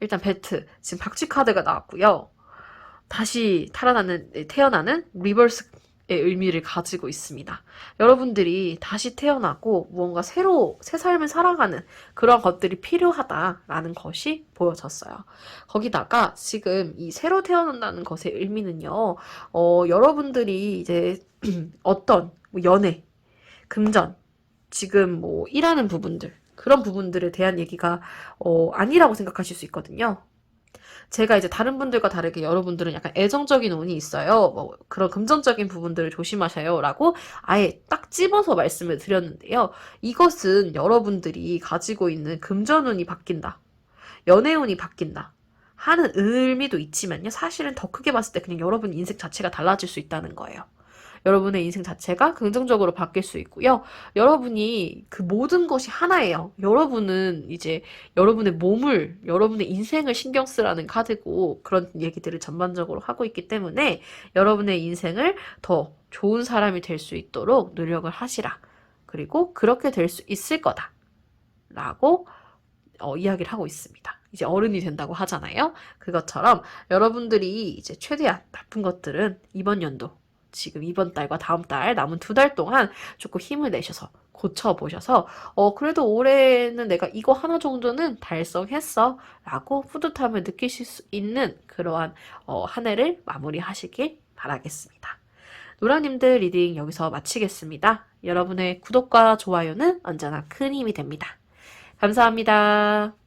일단 배트, 지금 박쥐 카드가 나왔고요. 다시 태어나는 리버스의 의미를 가지고 있습니다. 여러분들이 다시 태어나고 무언가 새 삶을 살아가는 그런 것들이 필요하다라는 것이 보여졌어요. 거기다가 지금 이 새로 태어난다는 것의 의미는요, 여러분들이 이제 어떤 연애, 금전, 지금 뭐 일하는 부분들, 그런 부분들에 대한 얘기가 아니라고 생각하실 수 있거든요. 제가 이제 다른 분들과 다르게 여러분들은 약간 애정적인 운이 있어요. 뭐 그런 금전적인 부분들을 조심하셔요. 라고 아예 딱 집어서 말씀을 드렸는데요. 이것은 여러분들이 가지고 있는 금전운이 바뀐다. 연애운이 바뀐다. 하는 의미도 있지만요. 사실은 더 크게 봤을 때 그냥 여러분 인생 자체가 달라질 수 있다는 거예요. 여러분의 인생 자체가 긍정적으로 바뀔 수 있고요. 여러분이 그 모든 것이 하나예요. 여러분은 이제 여러분의 몸을, 여러분의 인생을 신경 쓰라는 카드고 그런 얘기들을 전반적으로 하고 있기 때문에 여러분의 인생을 더 좋은 사람이 될 수 있도록 노력을 하시라. 그리고 그렇게 될 수 있을 거다. 라고 이야기를 하고 있습니다. 이제 어른이 된다고 하잖아요. 그것처럼 여러분들이 이제 최대한 나쁜 것들은 이번 연도 지금 이번 달과 다음 달 남은 2달 동안 조금 힘을 내셔서 고쳐보셔서 그래도 올해는 내가 이거 하나 정도는 달성했어 라고 뿌듯함을 느끼실 수 있는 그러한 한 해를 마무리하시길 바라겠습니다. 노랑님들 리딩 여기서 마치겠습니다. 여러분의 구독과 좋아요는 언제나 큰 힘이 됩니다. 감사합니다.